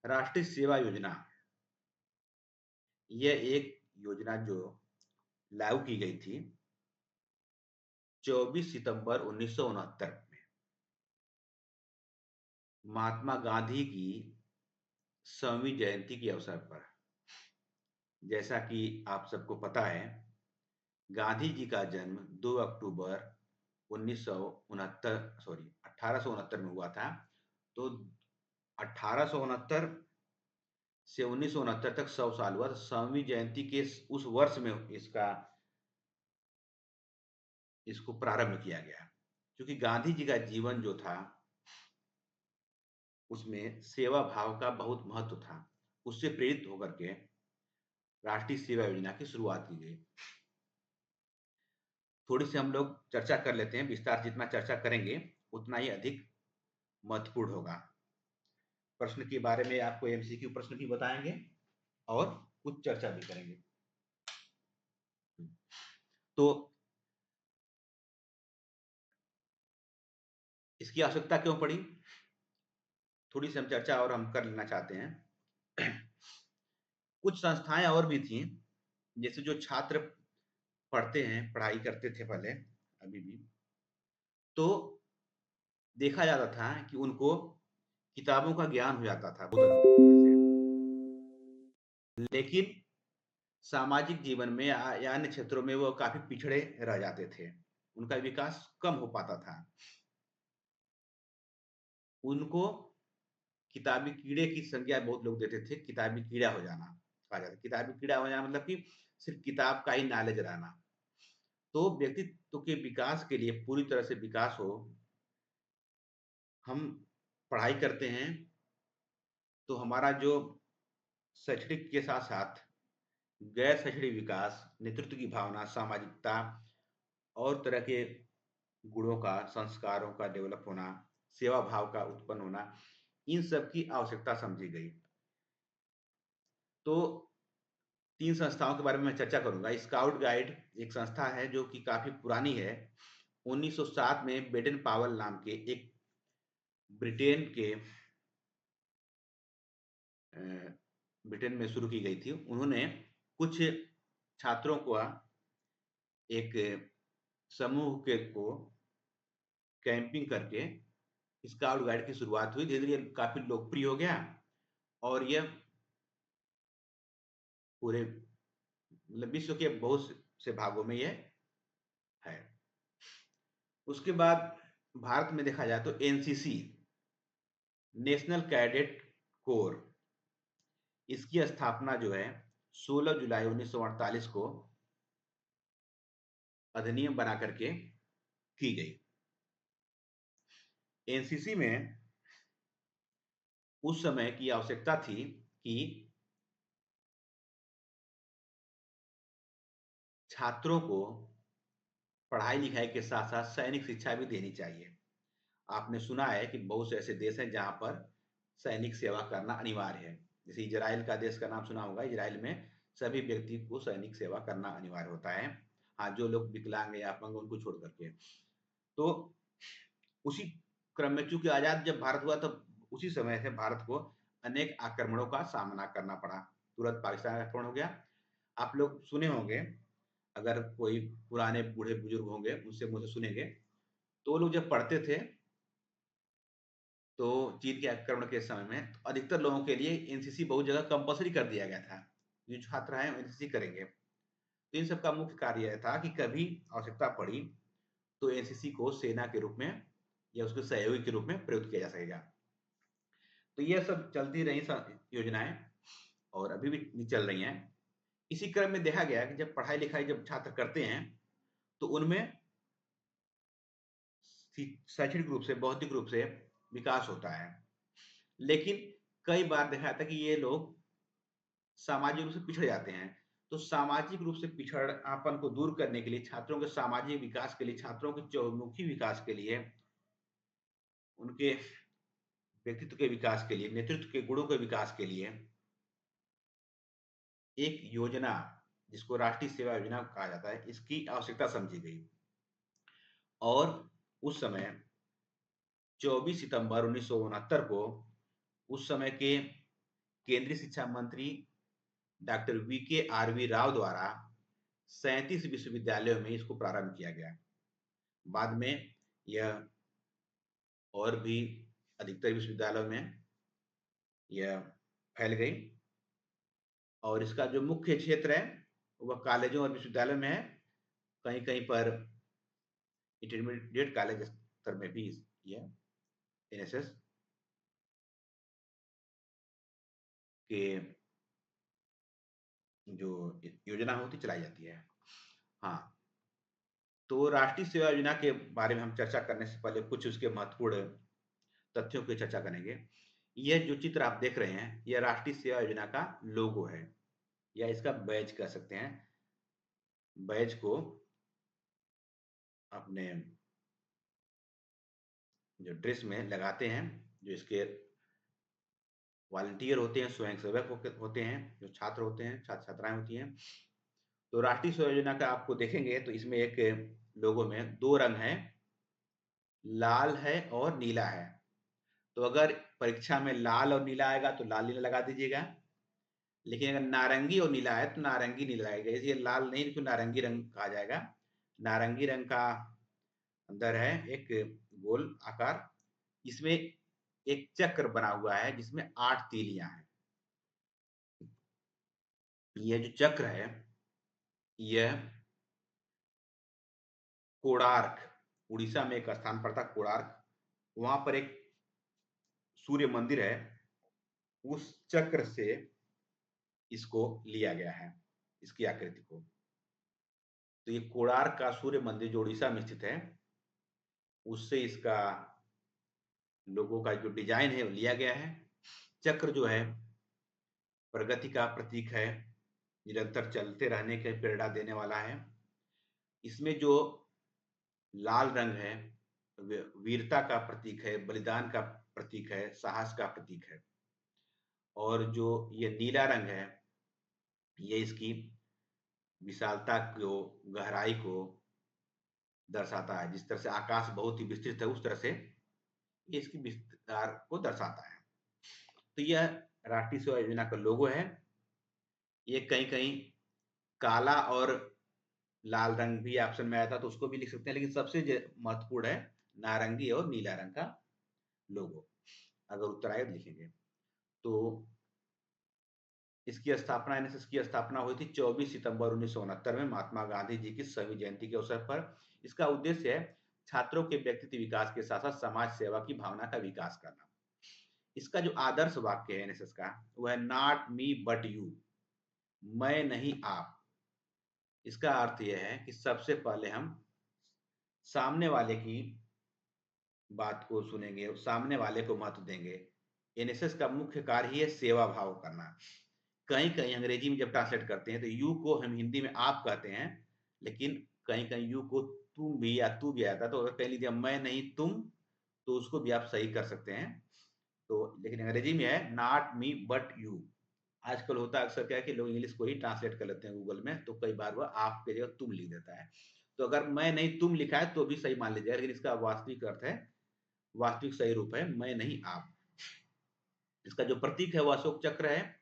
राष्ट्रीय सेवा योजना, यह एक योजना जो लागू की गई थी 24 सितंबर 1969 में, महात्मा गांधी की 100वीं जयंती के अवसर पर। जैसा कि आप सबको पता है, गांधी जी का जन्म 2 अक्टूबर 1969 सॉरी 1869 में हुआ था। तो 1869 से 1969 तक 100 साल हुआ। तो 100वीं जयंती के उस वर्ष में इसको प्रारंभ किया गया, क्योंकि गांधी जी का जीवन जो था उसमें सेवा भाव का बहुत महत्व था। उससे प्रेरित होकर के राष्ट्रीय सेवा योजना की शुरुआत की गई। थोड़ी सी हम लोग चर्चा कर लेते हैं। विस्तार जितना चर्चा करेंगे उतना ही अधिक महत्वपूर्ण होगा। प्रश्न के बारे में आपको एमसीक्यू प्रश्न भी बताएंगे और कुछ चर्चा भी करेंगे। तो इसकी आवश्यकता क्यों पड़ी, थोड़ी सी हम चर्चा और हम कर लेना चाहते हैं। कुछ संस्थाएं और भी थी, जैसे जो छात्र पढ़ते हैं, पढ़ाई करते थे पहले, अभी भी, तो देखा जाता था कि उनको किताबों का ज्ञान हो जाता था बहुत अच्छी तरह से, लेकिन सामाजिक जीवन में या अन्य क्षेत्रों में वो काफी पिछड़े रह जाते थे। उनका विकास कम हो पाता था। उनको किताबी कीड़े की संज्ञा बहुत लोग देते थे। किताबी कीड़ा हो जाना कहा जाता है। किताबी कीड़ा हो जाना मतलब कि सिर्फ किताब का ही नॉलेज रहना। तो व्यक्तित्व के विकास के लिए, पूरी तरह से विकास हो, हम पढ़ाई करते हैं तो हमारा जो शैक्षणिक के साथ साथ गैर शैक्षणिक विकास, नेतृत्व की भावना, सामाजिकता और तरह के गुणों का, संस्कारों का डेवलप होना, सेवा भाव का उत्पन्न होना, इन सब की आवश्यकता समझी गई। तो 3 संस्थाओं के बारे में मैं चर्चा करूंगा। स्काउट गाइड एक संस्था है जो कि काफी पुरानी है। 1907 में बेडन पावल नाम के एक ब्रिटेन के ब्रिटेन में शुरू की गई थी। उन्होंने कुछ छात्रों को एक समूह के को कैंपिंग करके स्काउट गाइड की शुरुआत हुई। धीरे धीरे काफी लोकप्रिय हो गया और यह पूरे मतलब विश्व के बहुत से भागों में यह है। उसके बाद भारत में देखा जाए तो एनसीसी, नेशनल कैडेट कोर, इसकी स्थापना जो है 16 जुलाई 1948 को अधिनियम बना करके की गई। एनसीसी में उस समय की आवश्यकता थी कि छात्रों को पढ़ाई लिखाई के साथ साथ सैनिक शिक्षा भी देनी चाहिए। आपने सुना है कि बहुत से ऐसे देश हैं जहां पर सैनिक सेवा करना अनिवार्य है। जैसे इजराइल का देश का नाम सुना होगा। इजराइल में सभी व्यक्ति को सैनिक सेवा करना अनिवार्य होता है। हाँ, जो लोग विकलांग या अपंग उनको छोड़ करके। तो उसी क्रम में चूंकि आजाद जब भारत हुआ तब उसी समय से भारत को अनेक आक्रमणों का सामना करना पड़ा। तुरंत पाकिस्तान आक्रमण हो गया। आप लोग सुने होंगे, अगर कोई पुराने बूढ़े बुजुर्ग होंगे उनसे मुझे सुनेंगे, तो वो लोग जब पढ़ते थे तो चीन के आक्रमण के समय में तो अधिकतर लोगों के लिए एनसीसी बहुत जगह कंपलसरी कर दिया गया था। जो छात्र हैं एनसीसी करेंगे। तो इन सब का मुख्य कार्य यह था कि कभी आवश्यकता पड़ी तो एनसीसी को सेना के रूप में या उसके सहयोगी के रूप में प्रयुक्त किया जा सकेगा। तो यह सब चलती रही योजनाएं और अभी भी चल रही हैं। इसी क्रम में देखा गया कि जब पढ़ाई लिखाई जब छात्र करते हैं तो उनमें शैक्षणिक रूप से, बौद्धिक रूप से विकास होता है। लेकिन कई बार देखा जाता है कि ये लोग सामाजिक रूप से पिछड़ जाते हैं। तो सामाजिक रूप से पिछड़ापन को दूर करने के लिए, छात्रों के सामाजिक विकास के लिए, छात्रों के चहुमुखी विकास के लिए, उनके व्यक्तित्व के विकास के लिए, नेतृत्व के गुणों के विकास के लिए एक योजना, जिसको राष्ट्रीय सेवा योजना कहा जाता है, इसकी आवश्यकता समझी गई। और उस समय 24 सितंबर 1969 को उस समय के केंद्रीय शिक्षा मंत्री डॉक्टर VKRV राव द्वारा 37 विश्वविद्यालयों में इसको प्रारंभ किया गया। बाद में यह और भी अधिकतर विश्वविद्यालयों में यह फैल गई और इसका जो मुख्य क्षेत्र है वह कॉलेजों और विश्वविद्यालयों में है। कहीं-कहीं पर इंटरमीडिएट कॉलेज स्तर में भी यह एनएसएस के जो योजना होती चलाई जाती है। हाँ, तो राष्ट्रीय सेवा योजना के बारे में हम चर्चा करने से पहले कुछ उसके महत्वपूर्ण तथ्यों की चर्चा करेंगे। यह जो चित्र आप देख रहे हैं, यह राष्ट्रीय सेवा योजना का लोगो है या इसका बैज कह सकते हैं। बैज को अपने जो ड्रेस में लगाते हैं, जो इसके वॉलंटियर होते हैं, स्वयंसेवक होते हैं, जो छात्र होते हैं, छात्र-छात्राएँ होती हैं। तो राष्ट्रीय सेवा योजना का आपको देखेंगे तो इसमें एक लोगो में 2 रंग हैं, लाल है और नीला है। तो अगर परीक्षा में लाल और नीला आएगा तो लाल नीला लगा दीजिएगा। लेकिन अगर नारंगी और नीला है तो नारंगी नीला लगेगा। इसलिए लाल नहीं, इसको नारंगी रंग कहा जाएगा। नारंगी रंग का अंदर है एक गोल आकार, इसमें एक चक्र बना हुआ है जिसमें 8 तीलियां हैं। यह जो चक्र है, यह कोणार्क, उड़ीसा में एक स्थान पड़ता है कोणार्क, वहां पर एक सूर्य मंदिर है, उस चक्र से इसको लिया गया है, इसकी आकृति को। तो ये कोणार्क का सूर्य मंदिर जो उड़ीसा में स्थित है, उससे इसका लोगों का जो डिजाइन है वो लिया गया है। चक्र जो है प्रगति का प्रतीक है, निरंतर चलते रहने की प्रेरणा देने वाला है। इसमें जो लाल रंग है वीरता का प्रतीक है, बलिदान का प्रतीक है, साहस का प्रतीक है। और जो ये नीला रंग है, ये इसकी विशालता को, गहराई को दर्शाता है। जिस तरह से आकाश बहुत ही विस्तृत है, उस तरह से ये इसकी विस्तार को दर्शाता है। तो यह राष्ट्रीय सेवा योजना का लोगो है। ये कहीं-कहीं काला और लाल रंग भी ऑप्शन में आया था तो उसको भी लिख सकते हैं, लेकिन सबसे महत्वपूर्ण है नारंगी और नीला रंग का लोगो। अगर उत्तर आए तो लिखेंगे। तो इसकी स्थापना एनएसएस की स्थापना हुई थी 24 सितंबर 1969 में महात्मा गांधी जी की सवी जयंती के अवसर पर। इसका उद्देश्य है छात्रों के व्यक्तित्व विकास के साथ साथ समाज सेवा की भावना का विकास करना। इसका जो आदर्श वाक्य है एनएसएस का, वो है नॉट मी बट यू, मैं नहीं आप। इसका अर्थ यह है कि सबसे पहले हम सामने वाले की बात को सुनेंगे, सामने वाले को महत्व देंगे। एनएसएस का मुख्य कार्य ही है सेवा भाव करना। कहीं-कहीं अंग्रेजी में जब ट्रांसलेट करते हैं तो यू को हम हिंदी में आप कहते हैं, लेकिन कहीं-कहीं यू को तुम भी या तू भी आता है। तो अगर कह लीजिए मैं नहीं तुम, तो उसको भी आप सही कर सकते हैं। तो लेकिन अंग्रेजी में है नॉट मी बट यू। आजकल होता है अक्सर क्या है कि लोग इंग्लिश को ही ट्रांसलेट कर लेते हैं गूगल में, तो कई बार वह आप की जगह तुम लिख देता है। तो अगर मैं नहीं तुम लिखा है तो भी सही मान लीजिएगा, लेकिन इसका वास्तविक अर्थ है, वास्तविक सही रूप है मैं नहीं आप। इसका जो प्रतीक है वो अशोक चक्र है।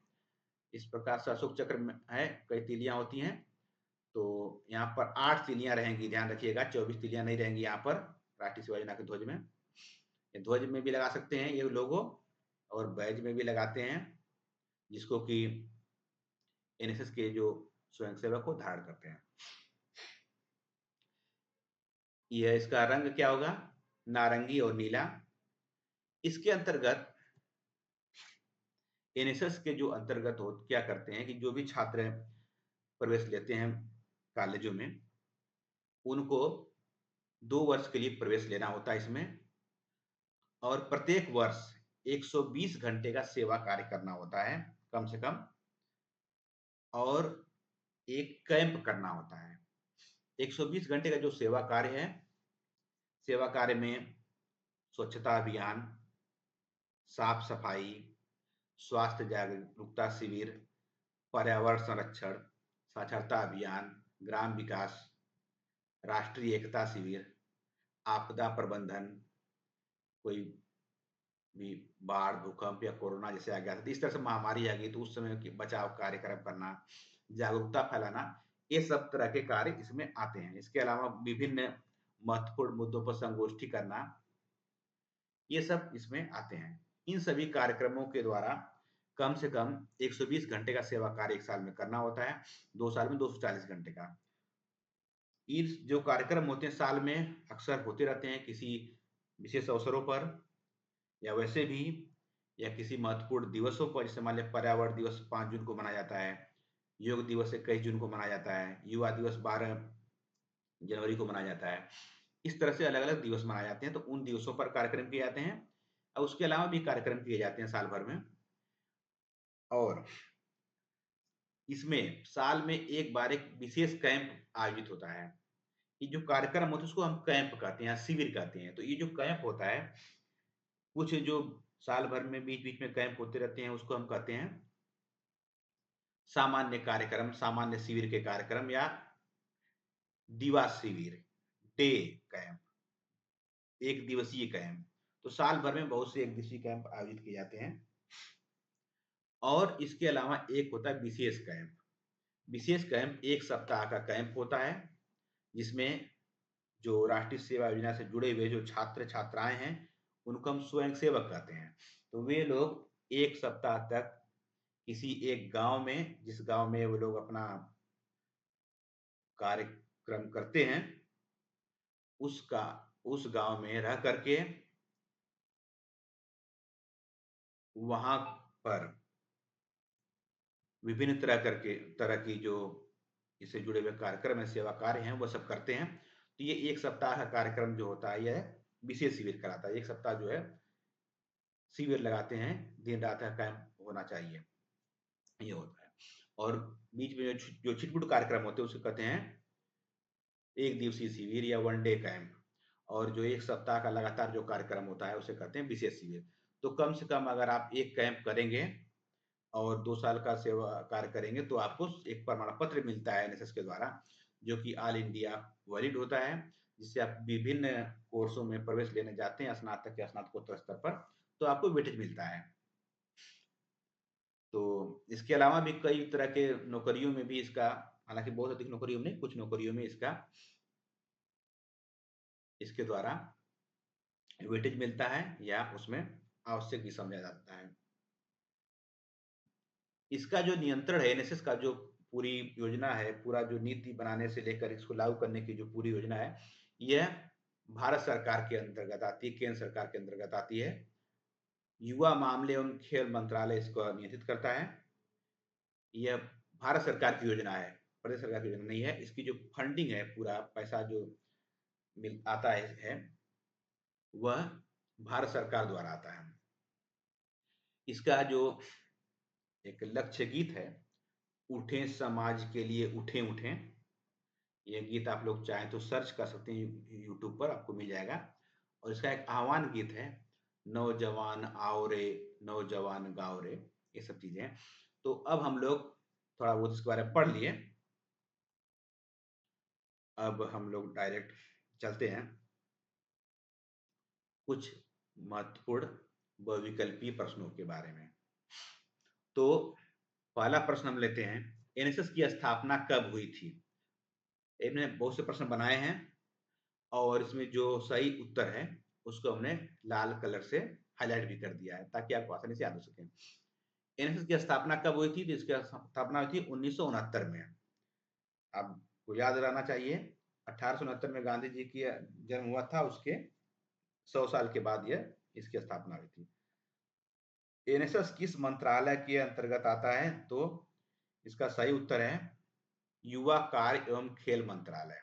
इस प्रकार से अशोक चक्र में है, कई तीलियां होती हैं। तो यहाँ पर 8 तीलियां रहेंगी, ध्यान रखिएगा, 24 तीलियां नहीं रहेंगी यहाँ पर राष्ट्रीय सेवा योजना के ध्वज में। ये ध्वज में भी लगा सकते हैं ये लोगो, और बैज में भी लगाते हैं, जिसको कि एनएसएस के जो स्वयंसेवक को धारण करते हैं। यह इसका रंग क्या होगा, नारंगी और नीला। इसके अंतर्गत एनएसएस के जो अंतर्गत हो क्या करते हैं कि जो भी छात्र प्रवेश लेते हैं कॉलेजों में, उनको 2 वर्ष के लिए प्रवेश लेना होता है इसमें, और प्रत्येक वर्ष 120 घंटे का सेवा कार्य करना होता है कम से कम, और एक कैंप करना होता है। 120 घंटे का जो सेवा कार्य है, सेवा कार्य में स्वच्छता अभियान, साफ सफाई, स्वास्थ्य जागरूकता शिविर, पर्यावरण संरक्षण, साक्षरता अभियान, ग्राम विकास, राष्ट्रीय एकता शिविर, आपदा प्रबंधन, कोई भी बाढ़, भूकंप या कोरोना जैसे आ गया था, तो इस तरह से महामारी आ गई, तो उस समय के बचाव कार्यक्रम करना, जागरूकता फैलाना, ये सब तरह के कार्य इसमें आते हैं। इसके अलावा विभिन्न महत्वपूर्ण मुद्दों पर संगोष्ठी करना, ये सब इसमें आते हैं। इन सभी कार्यक्रमों के द्वारा कम से कम 120 घंटे का सेवा कार्य 1 साल में करना होता है, 2 साल में 240 घंटे का। ये जो कार्यक्रम होते हैं साल में अक्सर होते रहते हैं किसी विशेष अवसरों पर, या वैसे भी, या किसी महत्वपूर्ण दिवसों पर, जैसे मान लिया पर्यावरण दिवस 5 जून को मनाया जाता है, योग दिवस 21 जून को मनाया जाता है, युवा दिवस 12 जनवरी को मनाया जाता है। इस तरह से अलग-अलग दिवस मनाए जाते हैं, तो उन दिवसों पर कार्यक्रम किए जाते हैं और उसके अलावा भी कार्यक्रम किए जाते हैं साल भर में। और इसमें साल में एक बार एक विशेष कैंप आयोजित होता है। ये जो कार्यक्रम होता है उसको हम कैंप कहते हैं या शिविर कहते हैं। तो ये जो कैंप होता है, कुछ जो साल भर में बीच-बीच में कैंप होते रहते हैं, उसको हम कहते हैं सामान्य कार्यक्रम, सामान्य शिविर के कार्यक्रम या दिवा शिविर, डे कैंप, एक दिवसीय कैंप। तो साल भर में बहुत से एक दिवसीय कैंप आयोजित किए जाते हैं। और इसके अलावा एक होता है विशेष कैंप। विशेष कैंप 1 सप्ताह का कैंप होता है, जिसमें जो राष्ट्रीय सेवा योजना से जुड़े हुए जो छात्र-छात्राएँ हैं, उनको हम स्वयंसेवक कहते हैं। तो वे लोग 1 सप्ताह तक किसी एक गाँव में, जिस गाँव में वो लोग अपना कार्यक्रम करते हैं, उसका उस गाँव में रह कर के वहाँ पर विभिन्न तरह की जो इससे जुड़े हुए कार्यक्रम हैं, सेवा कार्य हैं, वो सब करते हैं। तो ये 1 सप्ताह का कार्यक्रम जो होता है, यह विशेष शिविर कहलाता है। 1 सप्ताह जो है शिविर लगाते हैं, दिन-रात का कैंप होना चाहिए, ये होता है। और बीच में जो छिटपुट कार्यक्रम होते हैं, उसे कहते हैं एक दिवसीय शिविर या वन डे कैंप। और जो 1 सप्ताह का लगातार जो कार्यक्रम होता है, उसे कहते हैं विशेष शिविर। तो कम से कम अगर आप 1 कैंप करेंगे और 2 साल का सेवा कार्य करेंगे, तो आपको एक प्रमाण पत्र मिलता है एनएसएस के द्वारा, जो कि ऑल इंडिया वैलिड होता है, जिससे आप विभिन्न कोर्सों में प्रवेश लेने जाते हैं, स्नातक या स्नातकोत्तर स्तर पर, तो आपको वेटेज मिलता है। तो इसके अलावा भी कई तरह के नौकरियों में भी इसका, हालाँकि बहुत अधिक नौकरियों में नहीं, कुछ नौकरियों में इसके द्वारा वेटेज मिलता है या उसमें आवश्यक भी समझा जाता है। इसका जो नियंत्रण है, एनएसएस का जो पूरी योजना है, पूरा जो नीति बनाने से लेकर इसको लागू करने की जो पूरी योजना है, यह भारत सरकार के अंतर्गत आती है, केंद्र सरकार के अंतर्गत आती है। युवा मामले एवं खेल मंत्रालय इसको नियंत्रित करता है। यह भारत सरकार की योजना है, प्रदेश सरकार की योजना नहीं है। इसकी जो फंडिंग है, पूरा पैसा जो मिल आता है, वह भारत सरकार द्वारा आता है। इसका जो एक लक्ष्य गीत है, उठें समाज के लिए उठें उठें, ये गीत आप लोग चाहें तो सर्च कर सकते हैं, यूट्यूब पर आपको मिल जाएगा। और इसका एक आह्वान गीत है, नौजवान आओ रे, नौजवान गाओ रे, ये सब चीजें हैं। तो अब हम लोग थोड़ा बहुत इसके बारे में पढ़ लिए, अब हम लोग डायरेक्ट चलते हैं कुछ महत्वपूर्ण बहुविकल्पीय प्रश्नों के बारे में। तो पहला प्रश्न हम लेते हैं, एनएसएस की स्थापना कब हुई थी? इन्होंने बहुत से प्रश्न बनाए हैं और इसमें जो सही उत्तर है उसको हमने लाल कलर से हाईलाइट भी कर दिया है, ताकि आपको आसानी से याद हो सके। एनएसएस की स्थापना कब हुई थी? तो इसकी स्थापना हुई थी 1969 में। आपको याद रहना चाहिए, 1869 में गांधी जी की जन्म हुआ था, उसके 100 साल के बाद यह इसकी स्थापना हुई थी। एनएसएस किस मंत्रालय के अंतर्गत आता है? तो इसका सही उत्तर है युवा कार्य एवं खेल मंत्रालय।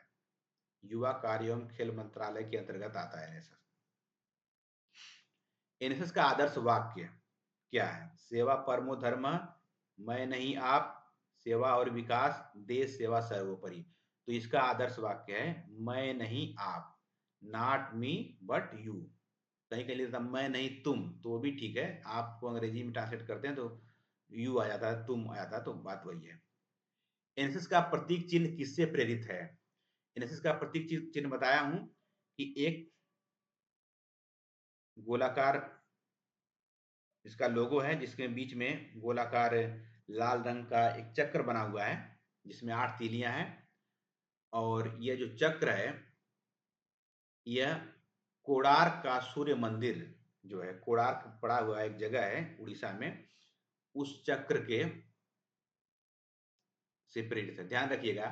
युवा कार्य एवं खेल मंत्रालय के अंतर्गत आता है एनएसएस। एनएसएस का आदर्श वाक्य क्या है? सेवा परमो धर्मः, मैं नहीं आप, सेवा और विकास, देश सेवा सर्वोपरि। तो इसका आदर्श वाक्य है मैं नहीं आप, नॉट मी बट यू। कहीं कहीं लिखता मैं नहीं तुम, तो भी ठीक है, आपको अंग्रेजी में ट्रांसलेट करते हैं तो यू आ जाता है, तुम आ जाता है, तो बात वही है। एनएसएस का प्रतीक चिन्ह किससे प्रेरित है? एनएसएस का प्रतीक चिन्ह बताया हूं कि एक गोलाकार इसका लोगो है जिसके बीच में गोलाकार लाल रंग का एक चक्र बना हुआ है जिसमें 8 तीलियां हैं। और यह जो चक्र है यह कोणार्क का सूर्य मंदिर जो है, कोणार्क पड़ा हुआ एक जगह है उड़ीसा में, उस चक्र के से प्रेरित है। ध्यान रखिएगा,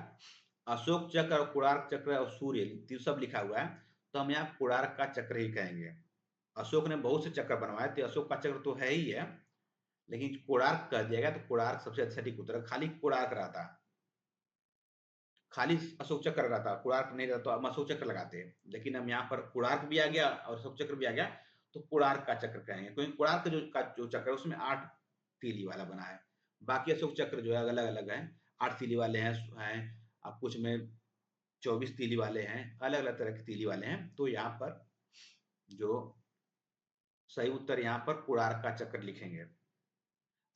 अशोक चक्र और कोणार्क चक्र और सूर्य तीन सब लिखा हुआ है, तो हम यहाँ कोणार्क का चक्र ही कहेंगे। अशोक ने बहुत से चक्र बनवाए थे, अशोक का चक्र तो है ही है, लेकिन कोणार्क कह दिया गया तो कोणार्क सबसे सटीक उत्तर। खाली कोणार्क रहता, खाली अशोक चक्र रहता, कोणार्क नहीं रहता तो हम अशोक चक्र लगाते हैं, लेकिन हम यहाँ पर कोणार्क भी आ गया और अशोक चक्र भी आ गया, तो कोणार्क का चक्र कहेंगे, क्योंकि कोणार्क जो चक्र है उसमें 8 तीली वाला बना है। बाकी अशोक चक्र जो है अलग अलग है, 8 तीली वाले हैं, अब कुछ में 24 तीली वाले हैं, अलग अलग तरह के तीली वाले हैं। तो यहाँ पर जो सही उत्तर यहाँ पर कोणार्क का चक्र लिखेंगे।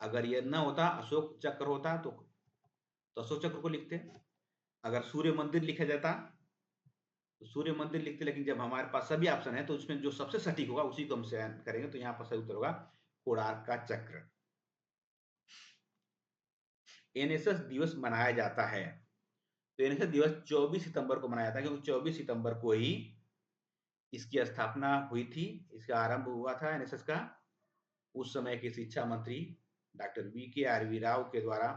अगर ये न होता, अशोक चक्र होता तो अशोक चक्र को लिखते। अगर सूर्य मंदिर लिखा जाता तो सूर्य मंदिर लिखते, लेकिन जब हमारे पास सभी ऑप्शन है तो उसमें जो सबसे सटीक होगा उसी को हम चयन करेंगे, तो यहाँ पर सही उत्तर होगा कोणार्क का चक्र। एनएसएस दिवस मनाया जाता है, तो एनएसएस दिवस 24 सितंबर को मनाया जाता है, क्योंकि 24 सितंबर को ही इसकी स्थापना हुई थी, इसका आरंभ हुआ था एनएसएस का। उस समय के शिक्षा मंत्री डॉक्टर वी.के.आर.वी. राव के द्वारा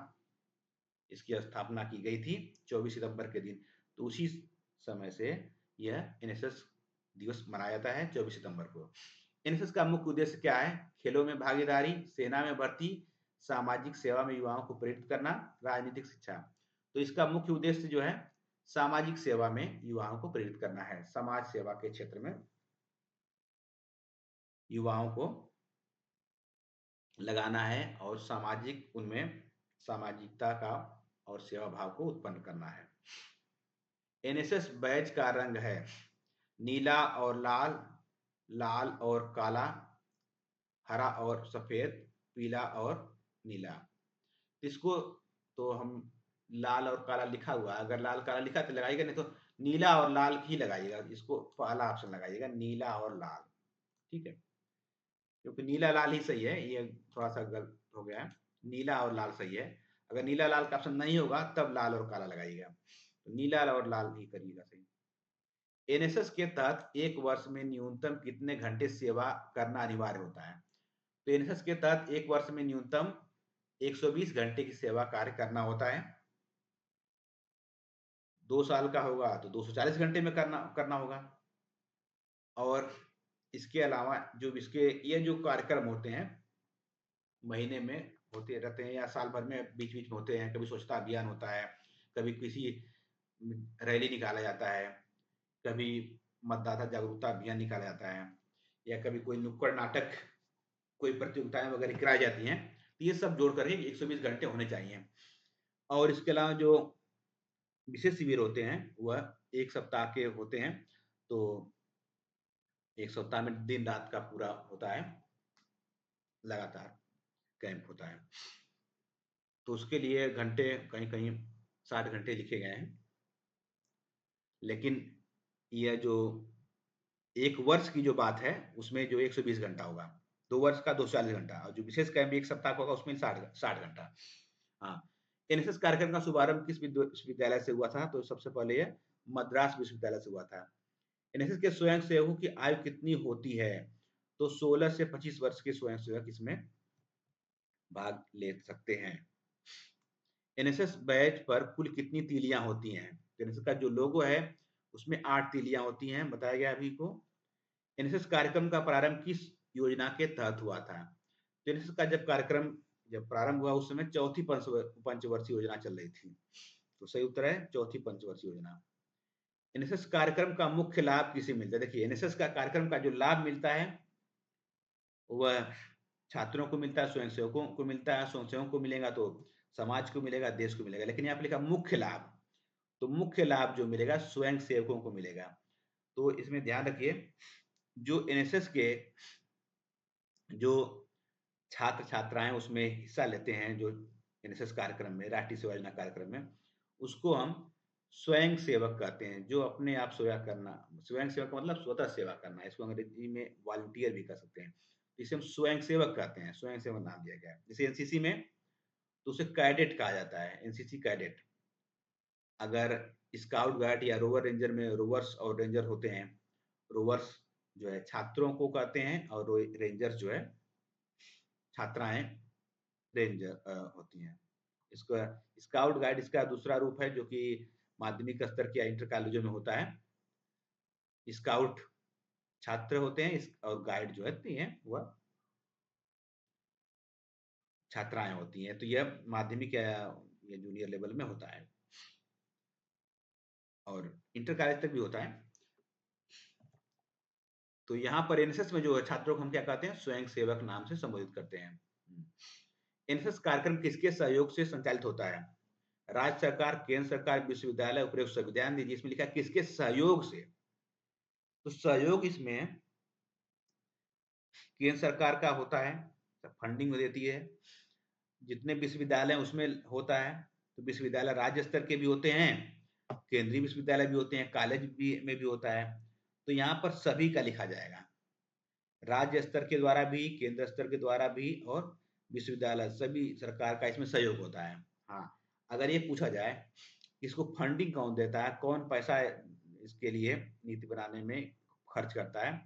इसकी स्थापना की गई थी 24 सितंबर के दिन। तो उसी समय से यह एनएसएस दिवस मनाया जाता है 24 सितंबर को। एनएसएस का मुख्य उद्देश्य क्या है? खेलों में भागीदारी, सेना में भर्ती, सामाजिक सेवा में युवाओं को प्रेरित करना, राजनीतिक शिक्षा। तो इसका मुख्य उद्देश्य जो है सामाजिक सेवा में युवाओं को प्रेरित करना है। समाज सेवा के क्षेत्र में युवाओं को लगाना है और सामाजिक उनमें सामाजिकता का और सेवा भाव को उत्पन्न करना है। एनएसएस बैज का रंग है नीला और लाल, लाल और काला, हरा और सफेद, पीला और नीला। इसको तो हम लाल और काला लिखा हुआ, अगर लाल काला लिखा तो लगाइएगा, नहीं तो नीला और लाल ही लगाइएगा। इसको पहला ऑप्शन लगाइएगा, नीला और लाल, ठीक है, क्योंकि नीला लाल ही सही है। ये थोड़ा सा गलत हो गया है, नीला और लाल सही है। अगर नीला लाल का ऑप्शन नहीं होगा तब लाल और काला लगाइएगा, तो नीला और लाल ही करिएगा सही। एनएसएस के तहत एक वर्ष में न्यूनतम कितने घंटे सेवा करना अनिवार्य होता है? तो एनएसएस के तहत एक वर्ष में न्यूनतम 120 घंटे की सेवा कार्य करना होता है। 2 साल का होगा तो 240 घंटे में करना होगा। और इसके अलावा जो इसके ये जो कार्यक्रम होते हैं महीने में होते रहते हैं या साल भर में बीच बीच में होते हैं, कभी स्वच्छता अभियान होता है, कभी किसी रैली निकाला जाता है, कभी मतदाता जागरूकता अभियान निकाला जाता है, या कभी कोई नुक्कड़ नाटक, कोई प्रतियोगिताएं वगैरह कराई जाती हैं, तो ये सब जोड़ करके 120 घंटे होने चाहिए। और इसके अलावा जो विशेष शिविर होते हैं वह 1 सप्ताह के होते हैं, तो 1 सप्ताह में दिन रात का पूरा होता है, लगातार कैंप होता है। तो उसके लिए घंटे कहीं कहीं 60 घंटे लिखे गए हैं, लेकिन यह जो 1 वर्ष की जो बात है उसमें जो 120 घंटा होगा, 2 वर्ष का 240 घंटा, और जो विशेष कैंप 1 सप्ताह का होगा उसमें 60 घंटा। हाँ, एनएसएस कार्यक्रम का शुभारंभ किस विश्वविद्यालय से हुआ था? तो सबसे पहले ये मद्रास विश्वविद्यालय से हुआ था। एनएसएस के स्वयं सेवकों की आयु कितनी होती है? तो 16 से 25 वर्ष के स्वयं सेवक इसमें भाग ले सकते हैं। एनएसएस बैच पर कुल कितनी तीलियां होती हैं? एनएसएस का जो लोगो है उसमें 8 तीलियां होती हैं, बताया गया अभी को। एनएसएस कार्यक्रम का प्रारंभ किस योजना के तहत हुआ था? तो एनएसएस का जब प्रारंभ हुआ उस समय चौथी पंचवर्षीय योजना चल रही थी, तो सही उत्तर है चौथी पंचवर्षीय योजना। एनएसएस कार्यक्रम का मुख्य लाभ किसे मिलता है? देखिए, एनएसएस का कार्यक्रम का जो लाभ मिलता है वह छात्रों को मिलता है, स्वयंसेवकों को मिलता है, स्वयंसेवकों को मिलेगा तो समाज को मिलेगा, देश को मिलेगा। लेकिन यहाँ पे लिखा मुख्य लाभ, तो मुख्य लाभ जो मिलेगा स्वयं सेवकों को मिलेगा। तो इसमें ध्यान रखिए, जो एनएसएस के जो छात्र छात्राएं उसमें हिस्सा लेते हैं, जो एनएसएस कार्यक्रम में, राष्ट्रीय सेवा योजना कार्यक्रम में, उसको हम स्वयं सेवक कहते हैं। जो अपने आप सेवा करना, स्वयं सेवक का मतलब स्वतः सेवा करना, इसको अंग्रेजी में वॉलंटियर भी कह सकते हैं। इसे हम स्वयंसेवक कहते हैं, स्वयंसेवक नाम दिया गया है। जैसे एनसीसी में तो उसे कैडेट कहा जाता है, एनसीसी कैडेट। अगर स्काउट गाइड या रोवर रेंजर में रोवर्स और रेंजर होते हैं। रोवर्स जो है छात्रों को कहते हैं और रेंजर्स जो है छात्राएं रेंजर होती हैं। इसका स्काउट गाइड इसका दूसरा रूप है जो कि माध्यमिक स्तर के या इंटर कॉलेजों में होता है। स्काउट छात्र होते हैं और गाइड जो होती हैं वह छात्राएं होती हैं। तो यह माध्यमिक या ये जूनियर लेवल में होता है और इंटर कॉलेज तक भी होता है। तो यहाँ पर एनएसएस में जो है छात्रों को हम क्या कहते हैं, स्वयं सेवक नाम से संबोधित करते हैं। एनएसएस कार्यक्रम किसके सहयोग से संचालित होता है? राज्य सरकार, केंद्र सरकार, विश्वविद्यालय, उपयुक्त संविधान दीजिए। इसमें लिखा है किसके सहयोग से। तो सहयोग इसमें केंद्र सरकार का होता है, फंडिंग देती है। जितने विश्वविद्यालय उसमें होता है, तो विश्वविद्यालय राज्य स्तर के भी होते हैं, केंद्रीय विश्वविद्यालय भी होते हैं, कॉलेज भी में भी होता है। तो यहाँ पर सभी का लिखा जाएगा, राज्य स्तर के द्वारा भी, केंद्र स्तर के द्वारा भी और विश्वविद्यालय सभी सरकार का इसमें सहयोग होता है। हाँ, अगर ये पूछा जाए इसको फंडिंग कौन देता है, कौन पैसा इसके लिए नीति बनाने में खर्च करता है,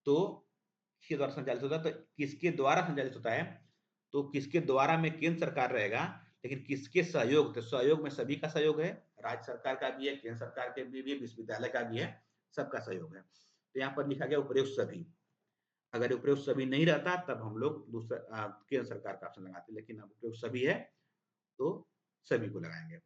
तो किसके द्वारा संचालित होता है, तो किसके द्वारा संचालित होता है, तो किसके द्वारा में केंद्र सरकार रहेगा, लेकिन किसके सहयोग, तो सहयोग में सभी का सहयोग है, राज्य सरकार का भी है, केंद्र सरकार के भी है, विश्वविद्यालय का भी है, सबका सहयोग है। तो यहाँ पर लिखा गया उपयुक्त सभी। अगर उपयुक्त सभी नहीं रहता तब हम लोग दूसरा केंद्र सरकार का ऑप्शन लगाते, लेकिन अब उपयुक्त सभी है तो सभी को लगाएंगे।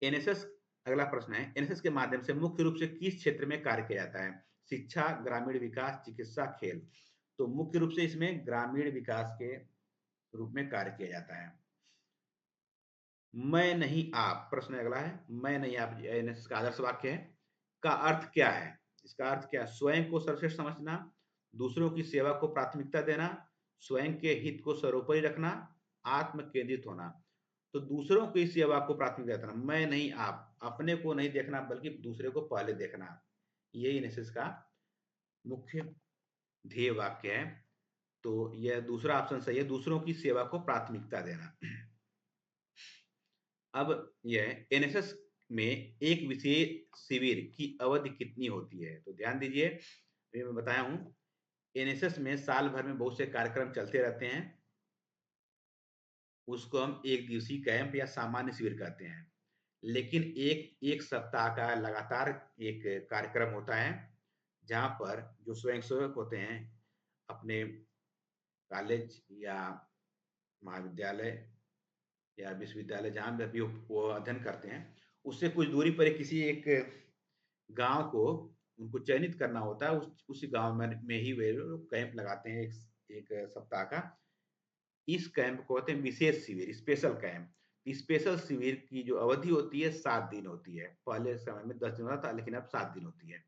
एनएसएस, अगला प्रश्न है, एनएसएस के माध्यम से मुख्य रूप से किस क्षेत्र में कार्य किया जाता है? शिक्षा, ग्रामीण विकास, चिकित्सा, खेल। तो मुख्य रूप से इसमें ग्रामीण विकास के रूप में कार्य किया जाता है। मैं नहीं आप, प्रश्न अगला है, मैं नहीं आप एनएसएस का आदर्श वाक्य है, का अर्थ क्या है? इसका अर्थ क्या है? स्वयं को सर्वश्रेष्ठ समझना, दूसरों की सेवा को प्राथमिकता देना, स्वयं के हित को सर्वोपरि रखना, आत्म केंद्रित होना। तो दूसरों की सेवा को प्राथमिकता देना, मैं नहीं आप, अपने को नहीं देखना बल्कि दूसरे को पहले देखना, यही एनएसएस का मुख्य ध्येय वाक्य है। तो यह दूसरा ऑप्शन सही है, दूसरों की सेवा को प्राथमिकता देना। अब यह एनएसएस में एक विशेष शिविर की अवधि कितनी होती है? तो ध्यान दीजिए, मैं बताया हूं, एनएसएस में साल भर में बहुत से कार्यक्रम चलते रहते हैं, उसको हम एक दिवसीय कैंप या सामान्य शिविर कहते हैं। लेकिन एक एक सप्ताह का लगातार एक कार्यक्रम होता है, जहां पर जो स्वयंसेवक होते हैं अपने कॉलेज या महाविद्यालय या विश्वविद्यालय जहां भी वो अध्ययन करते हैं, उससे कुछ दूरी पर किसी एक गांव को उनको चयनित करना होता है, उस गांव में ही वे लोग कैंप लगाते हैं एक सप्ताह का। इस कैंप को कहते हैं विशेष शिविर, स्पेशल कैंप। स्पेशल शिविर की जो अवधि होती है 7 दिन होती है, पहले समय में 10 दिन होता था लेकिन अब 7 दिन होती है,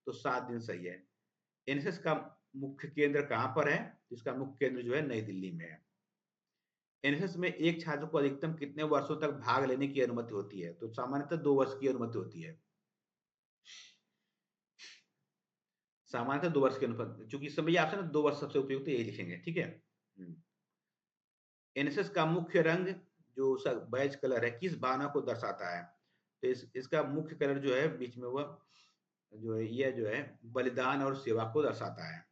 तो 7 दिन सही है। एनएसएस का मुख्य केंद्र कहां पर है? इसका मुख्य केंद्र जो है नई दिल्ली में है। एनएसएस में एक छात्र को अधिकतम कितने वर्षों तक भाग लेने की अनुमति होती है? तो सामान्यतः 2 वर्ष की अनुमति होती है, सामान्यतः 2 वर्ष की अनुमति, चूंकि इस समय ऑप्शन 2 वर्ष सबसे उपयुक्त यही लिखेंगे, ठीक है। एनएसएस का मुख्य रंग जो बैज कलर है किस भावना को दर्शाता है? तो इसका मुख्य कलर जो है बीच में वह जो है, यह जो है बलिदान और सेवा को दर्शाता है।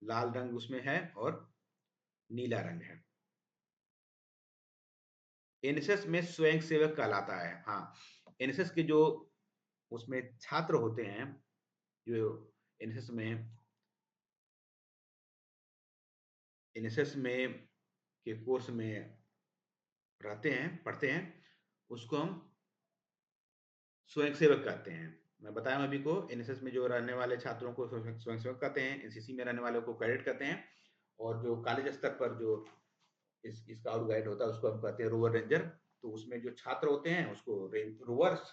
लाल रंग उसमें है और नीला रंग है। एनएसएस में स्वयं सेवक कहलाता है। हाँ, एनएसएस के जो उसमें छात्र होते हैं, जो एनएसएस में के कोर्स में रहते हैं, पढ़ते हैं, उसको हम स्वयंसेवक कहते हैं। मैं बताया अभी को, एनएसएस में जो रहने वाले छात्रों को स्वयंसेवक कहते हैं, एनसीसी में रहने वालों को कैडेट कहते हैं, और जो कॉलेज स्तर पर जो स्काउट गाइड होता है उसको हम कहते हैं रोवर रेंजर। तो उसमें जो छात्र होते हैं उसको रोवर्स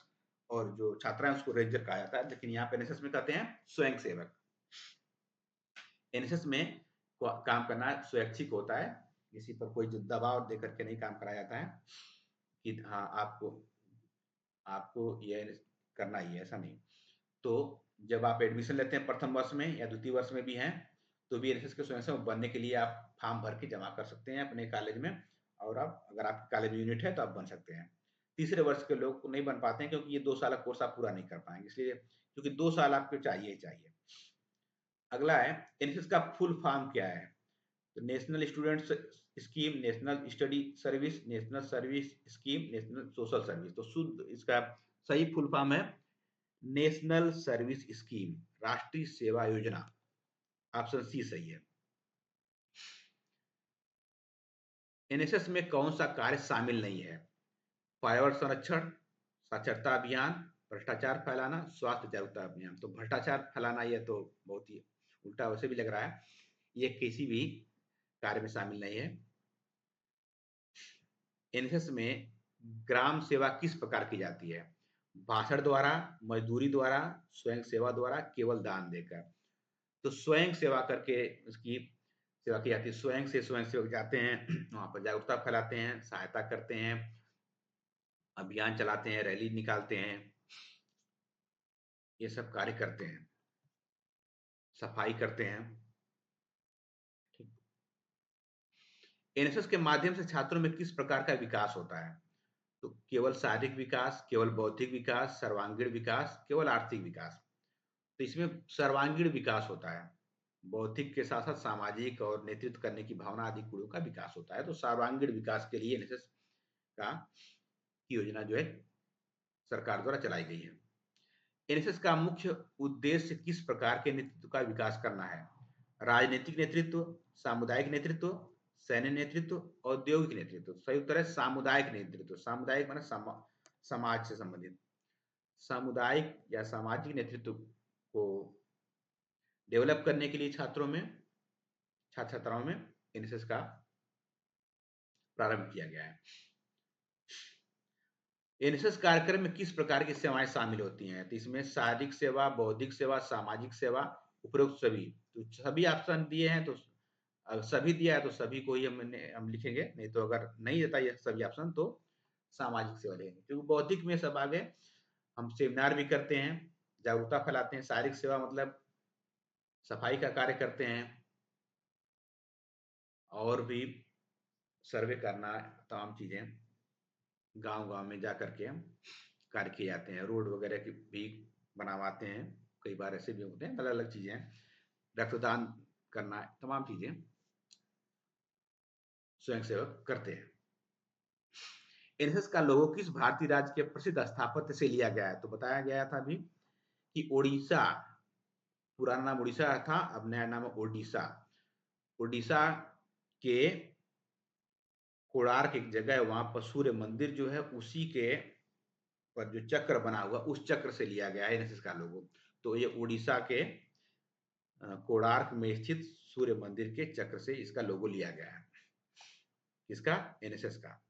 और जो छात्राएं उसको रेंजर कहा जाता है, लेकिन यहाँ पे एनएसएस में कहते हैं स्वयंसेवक। एनएसएस में काम करना स्वैच्छिक होता है, किसी पर कोई दबाव देकर के नहीं काम कराया जाता है कि हाँ आपको आपको ये करना ही है, ऐसा नहीं। तो जब आप एडमिशन लेते हैं प्रथम वर्ष में या द्वितीय वर्ष में भी हैं, तो भी एनएसएस के स्वयंसेवक बनने के लिए आप फॉर्म भर के जमा कर सकते हैं अपने कॉलेज में, और आप अगर आपके कॉलेज में यूनिट है तो आप बन सकते हैं। तीसरे वर्ष के लोग नहीं बन पाते हैं क्योंकि ये 2 साल का कोर्स आप पूरा नहीं कर पाएँगे, इसलिए क्योंकि 2 साल आपको चाहिए ही चाहिए। अगला है एनएसएस का फुल फॉर्म क्या है? तो national students scheme, national study service, national service scheme, national social service. तो शुद्ध इसका सही फुल फॉर्म है नेशनल सर्विस स्कीम, राष्ट्रीय सेवा योजना। ऑप्शन सी सही है। एनएसएस में कौन सा कार्य शामिल नहीं है? पर्यावरण संरक्षण, साक्षरता अभियान, भ्रष्टाचार फैलाना, स्वास्थ्य जागरूकता अभियान। तो भ्रष्टाचार फैलाना ये तो बहुत ही उल्टा वैसे भी लग रहा है, ये किसी भी कार्य में शामिल नहीं है। एनएसएस में ग्राम सेवा किस प्रकार की जाती है? भाषण द्वारा, मजदूरी द्वारा, स्वयं सेवा द्वारा, केवल दान देकर। तो स्वयं सेवा करके उसकी सेवा की जाती है। स्वयं से स्वयं सेवक जाते हैं, वहाँ पर जागरूकता फैलाते हैं, सहायता करते हैं, अभियान चलाते हैं, रैली निकालते हैं, ये सब कार्य करते हैं, सफाई करते हैं। एनएसएस के माध्यम से छात्रों में किस प्रकार का विकास होता है? तो केवल शारीरिक विकास, केवल बौद्धिक विकास, सर्वांगीण विकास, केवल आर्थिक विकास। तो इसमें सर्वांगीण विकास होता है। बौद्धिक के साथ-साथ सामाजिक और नेतृत्व करने की भावना आदि गुणों का विकास होता है। तो सर्वांगीण विकास के लिए एनएसएस का योजना जो है सरकार द्वारा चलाई गई है। एनएसएस का मुख्य उद्देश्य किस प्रकार के नेतृत्व का विकास करना है? राजनीतिक नेतृत्व, सामुदायिक नेतृत्व, सैन्य नेतृत्व, औद्योगिक नेतृत्व। सही उत्तर है सामुदायिक नेतृत्व। सामुदायिक माने समाज से संबंधित। सामुदायिक या सामाजिक नेतृत्व को डेवलप करने के लिए छात्रों में, छात्र छात्राओं में एनएसएस का प्रारंभ किया गया है। एनएसएस कार्यक्रम में किस प्रकार की सेवाएं शामिल होती हैं? तो इसमें शारीरिक सेवा, बौद्धिक सेवा, सामाजिक सेवा, उपरोक्त सभी। तो सभी ऑप्शन दिए हैं, तो सभी दिया है तो सभी को ही हम लिखेंगे, नहीं तो अगर नहीं देता ये सभी ऑप्शन तो सामाजिक सेवा लेंगे। क्योंकि बौद्धिक में सब आगे हम सेमिनार भी करते हैं, जागरूकता फैलाते हैं। शारीरिक सेवा मतलब सफाई का कार्य करते हैं, और भी सर्वे करना, तमाम चीजें गांव-गांव में जा करके हम कार्य किए जाते हैं। रोड वगैरह की भी बनवाते हैं, कई बार ऐसे भी होते हैं, अलग-अलग चीजें हैं। रक्तदान करना, तमाम चीजें स्वयंसेवक करते हैं। एनएसएस का लोगो किस भारतीय राज्य के प्रसिद्ध स्थापत्य से लिया गया है? तो बताया गया था अभी कि ओडिशा, पुराना नाम उड़ीसा था, अब नया नाम है ओडिशा। ओडिशा के कोणार्क एक जगह है, वहां पर सूर्य मंदिर जो है उसी के पर जो चक्र बना हुआ उस चक्र से लिया गया है एनएसएस का लोगो। तो ये उड़ीसा के कोणार्क में स्थित सूर्य मंदिर के चक्र से इसका लोगो लिया गया है। इसका एनएसएस का।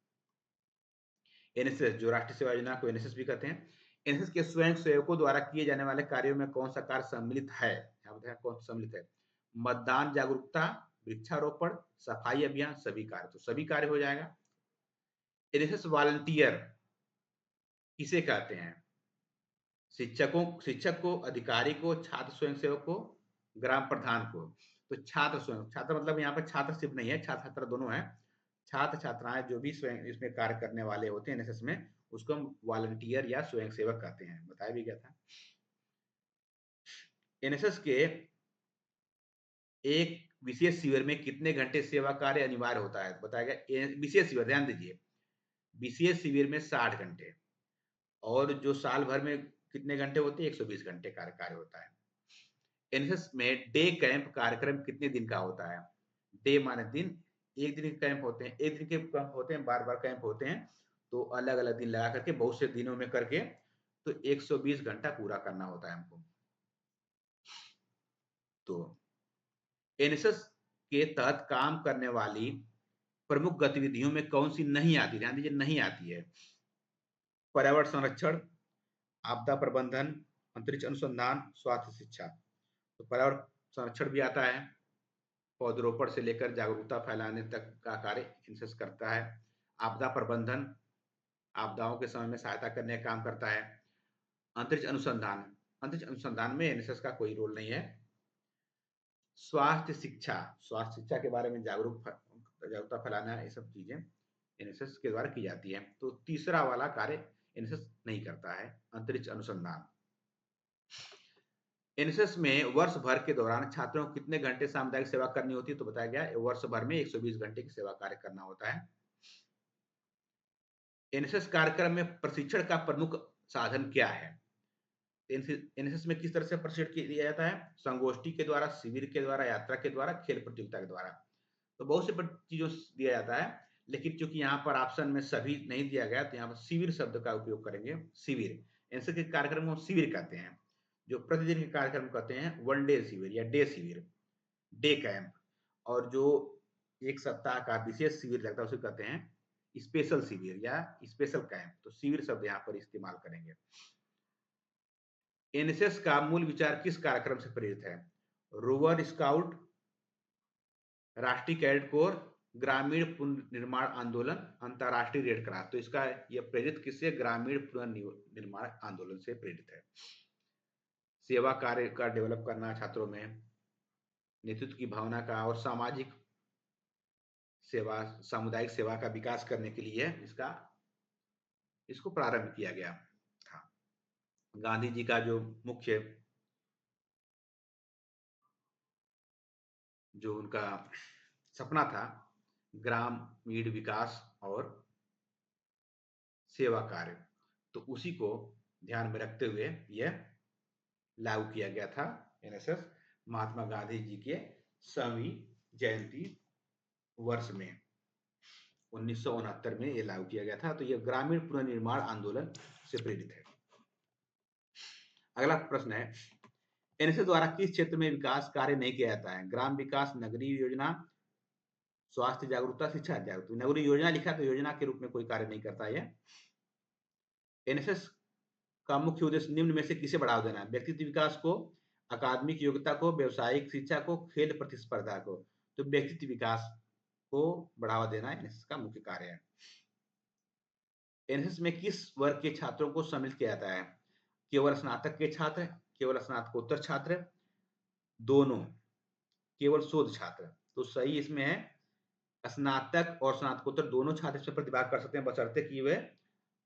एनएसएस जो राष्ट्रीय सेवा योजना को एनएसएस भी कहते हैं। एनएसएस के स्वयं सेवकों द्वारा किए जाने वाले कार्यों में कौन सा कार्य सम्मिलित है? यहाँ बताया कौन सम्मिलित है? मतदान जागरूकता, वृक्षारोपण, सफाई अभियान, सभी कार्य। तो सभी कार्य हो जाएगा। एनएसएस वॉलंटियर किसे कहते हैं? शिक्षक को, अधिकारी को, छात्र स्वयंसेवक को, ग्राम प्रधान को। तो छात्र स्वयं, छात्र मतलब यहाँ पर छात्र सिर्फ नहीं है, छात्र छात्रा दोनों है। छात्र छात्राएं जो भी स्वयं इसमें कार्य करने वाले होते हैं एनएसएस में, उसको हम वॉलंटियर या स्वयंसेवक कहते हैं, बताया भी गया था। एनएसएस के एक विशेष शिविर में कितने घंटे सेवा कार्य अनिवार्य होता है? बताया गया विशेष शिविर, ध्यान दीजिए, विशेष शिविर में 60 घंटे, और जो साल भर में कितने घंटे होते हैं? 120 घंटे कार्य होता है। एनएसएस में डे कैंप कार्यक्रम कितने दिन का होता है? डे माने दिन, एक दिन के कैंप होते हैं, एक दिन के कैंप होते हैं, बार-बार कैंप होते हैं, तो अलग-अलग दिन लगा करके बहुत से दिनों में करके तो 120 घंटा पूरा करना होता है हमको। तो एनएसएस के तहत काम करने वाली प्रमुख गतिविधियों में कौन सी नहीं आती? ध्यान दीजिए, नहीं आती है। पर्यावरण संरक्षण, आपदा प्रबंधन, अंतरिक्ष अनुसंधान, स्वास्थ्य शिक्षा। तो पर्यावरण संरक्षण भी आता है, पौधरोपण से लेकर जागरूकता फैलाने तक का कार्य एनएसएस करता है। आपदा प्रबंधन, आपदाओं के समय में सहायता करने का काम करता है। अंतरिक्ष अनुसंधान, अंतरिक्ष अनुसंधान में एनएसएस का कोई रोल नहीं है। स्वास्थ्य शिक्षा के बारे में जागरूकता फैलाना, ये सब चीजें एनएसएस के द्वारा की जाती है। तो तीसरा वाला कार्य एनएसएस नहीं करता है, अंतरिक्ष अनुसंधान। एनएसएस में वर्ष भर के दौरान छात्रों को कितने घंटे सामुदायिक सेवा करनी होती है, तो बताया गया वर्ष भर में 120 घंटे की सेवा कार्य करना होता है। एनएसएस कार्यक्रम में प्रशिक्षण का प्रमुख साधन क्या है? एनएसएस में किस तरह से प्रशिक्षण दिया जाता है? संगोष्ठी के द्वारा, शिविर के द्वारा, यात्रा के द्वारा, खेल प्रतियोगिता के द्वारा। तो बहुत से चीजों से दिया जाता है, लेकिन चूंकि यहाँ पर ऑप्शन में सभी नहीं दिया गया, तो यहाँ पर शिविर शब्द का उपयोग करेंगे। शिविर, एनएसएस के कार्यक्रम को शिविर कहते हैं। जो प्रतिदिन के कार्यक्रम कहते हैं वन डे शिविर या डे शिविर, डे कैंप। और जो एक सप्ताह का विशेष शिविर लगता है उसे कहते हैं स्पेशल शिविर या स्पेशल कैंप। तो शिविर शब्द यहाँ पर इस्तेमाल करेंगे। एनएसएस का मूल विचार किस कार्यक्रम से प्रेरित है? रोवर स्काउट, राष्ट्रीय कैडेट कोर, ग्रामीण पुनर्निर्माण आंदोलन, अंतरराष्ट्रीय रेड क्रॉस। तो इसका यह प्रेरित किससे? ग्रामीण पुनर्निर्माण आंदोलन से प्रेरित है। सेवा कार्य का डेवलप करना, छात्रों में नेतृत्व की भावना का और सामाजिक सेवा, सामुदायिक सेवा का विकास करने के लिए इसको प्रारंभ किया गया था। गांधी जी का जो उनका सपना था, ग्रामीण विकास और सेवा कार्य, तो उसी को ध्यान में रखते हुए यह लागू किया गया था एनएसएस, महात्मा गांधी जी के 100वीं जयंती वर्ष में 1969 में यह लागू किया गया था। तो यह ग्रामीण पुनर्निर्माण आंदोलन से प्रेरित है। अगला प्रश्न है, एनएसएस द्वारा किस क्षेत्र में विकास कार्य नहीं किया जाता है? ग्राम विकास, नगरीय योजना, स्वास्थ्य जागरूकता, शिक्षा जागरूकता। नगरीय योजना लिखा तो योजना के रूप में कोई कार्य नहीं करता है। एनएसएस का मुख्य उद्देश्य निम्न में से किसे बढ़ावा देना है? व्यक्तित्व विकास को, अकादमिक योग्यता को, व्यवसायिक शिक्षा को, खेल प्रतिस्पर्धा को। तो व्यक्तित्व विकास को बढ़ावा देना एनएसएस का मुख्य कार्य है। एनएसएस में किस वर्ग के छात्रों को सम्मिलित किया जाता है? केवल स्नातक के छात्र, केवल स्नातकोत्तर छात्र, दोनों, केवल शोध छात्र। तो सही इसमें है स्नातक और स्नातकोत्तर दोनों छात्र इसमें प्रतिभाग कर सकते हैं, बशर्ते कि वे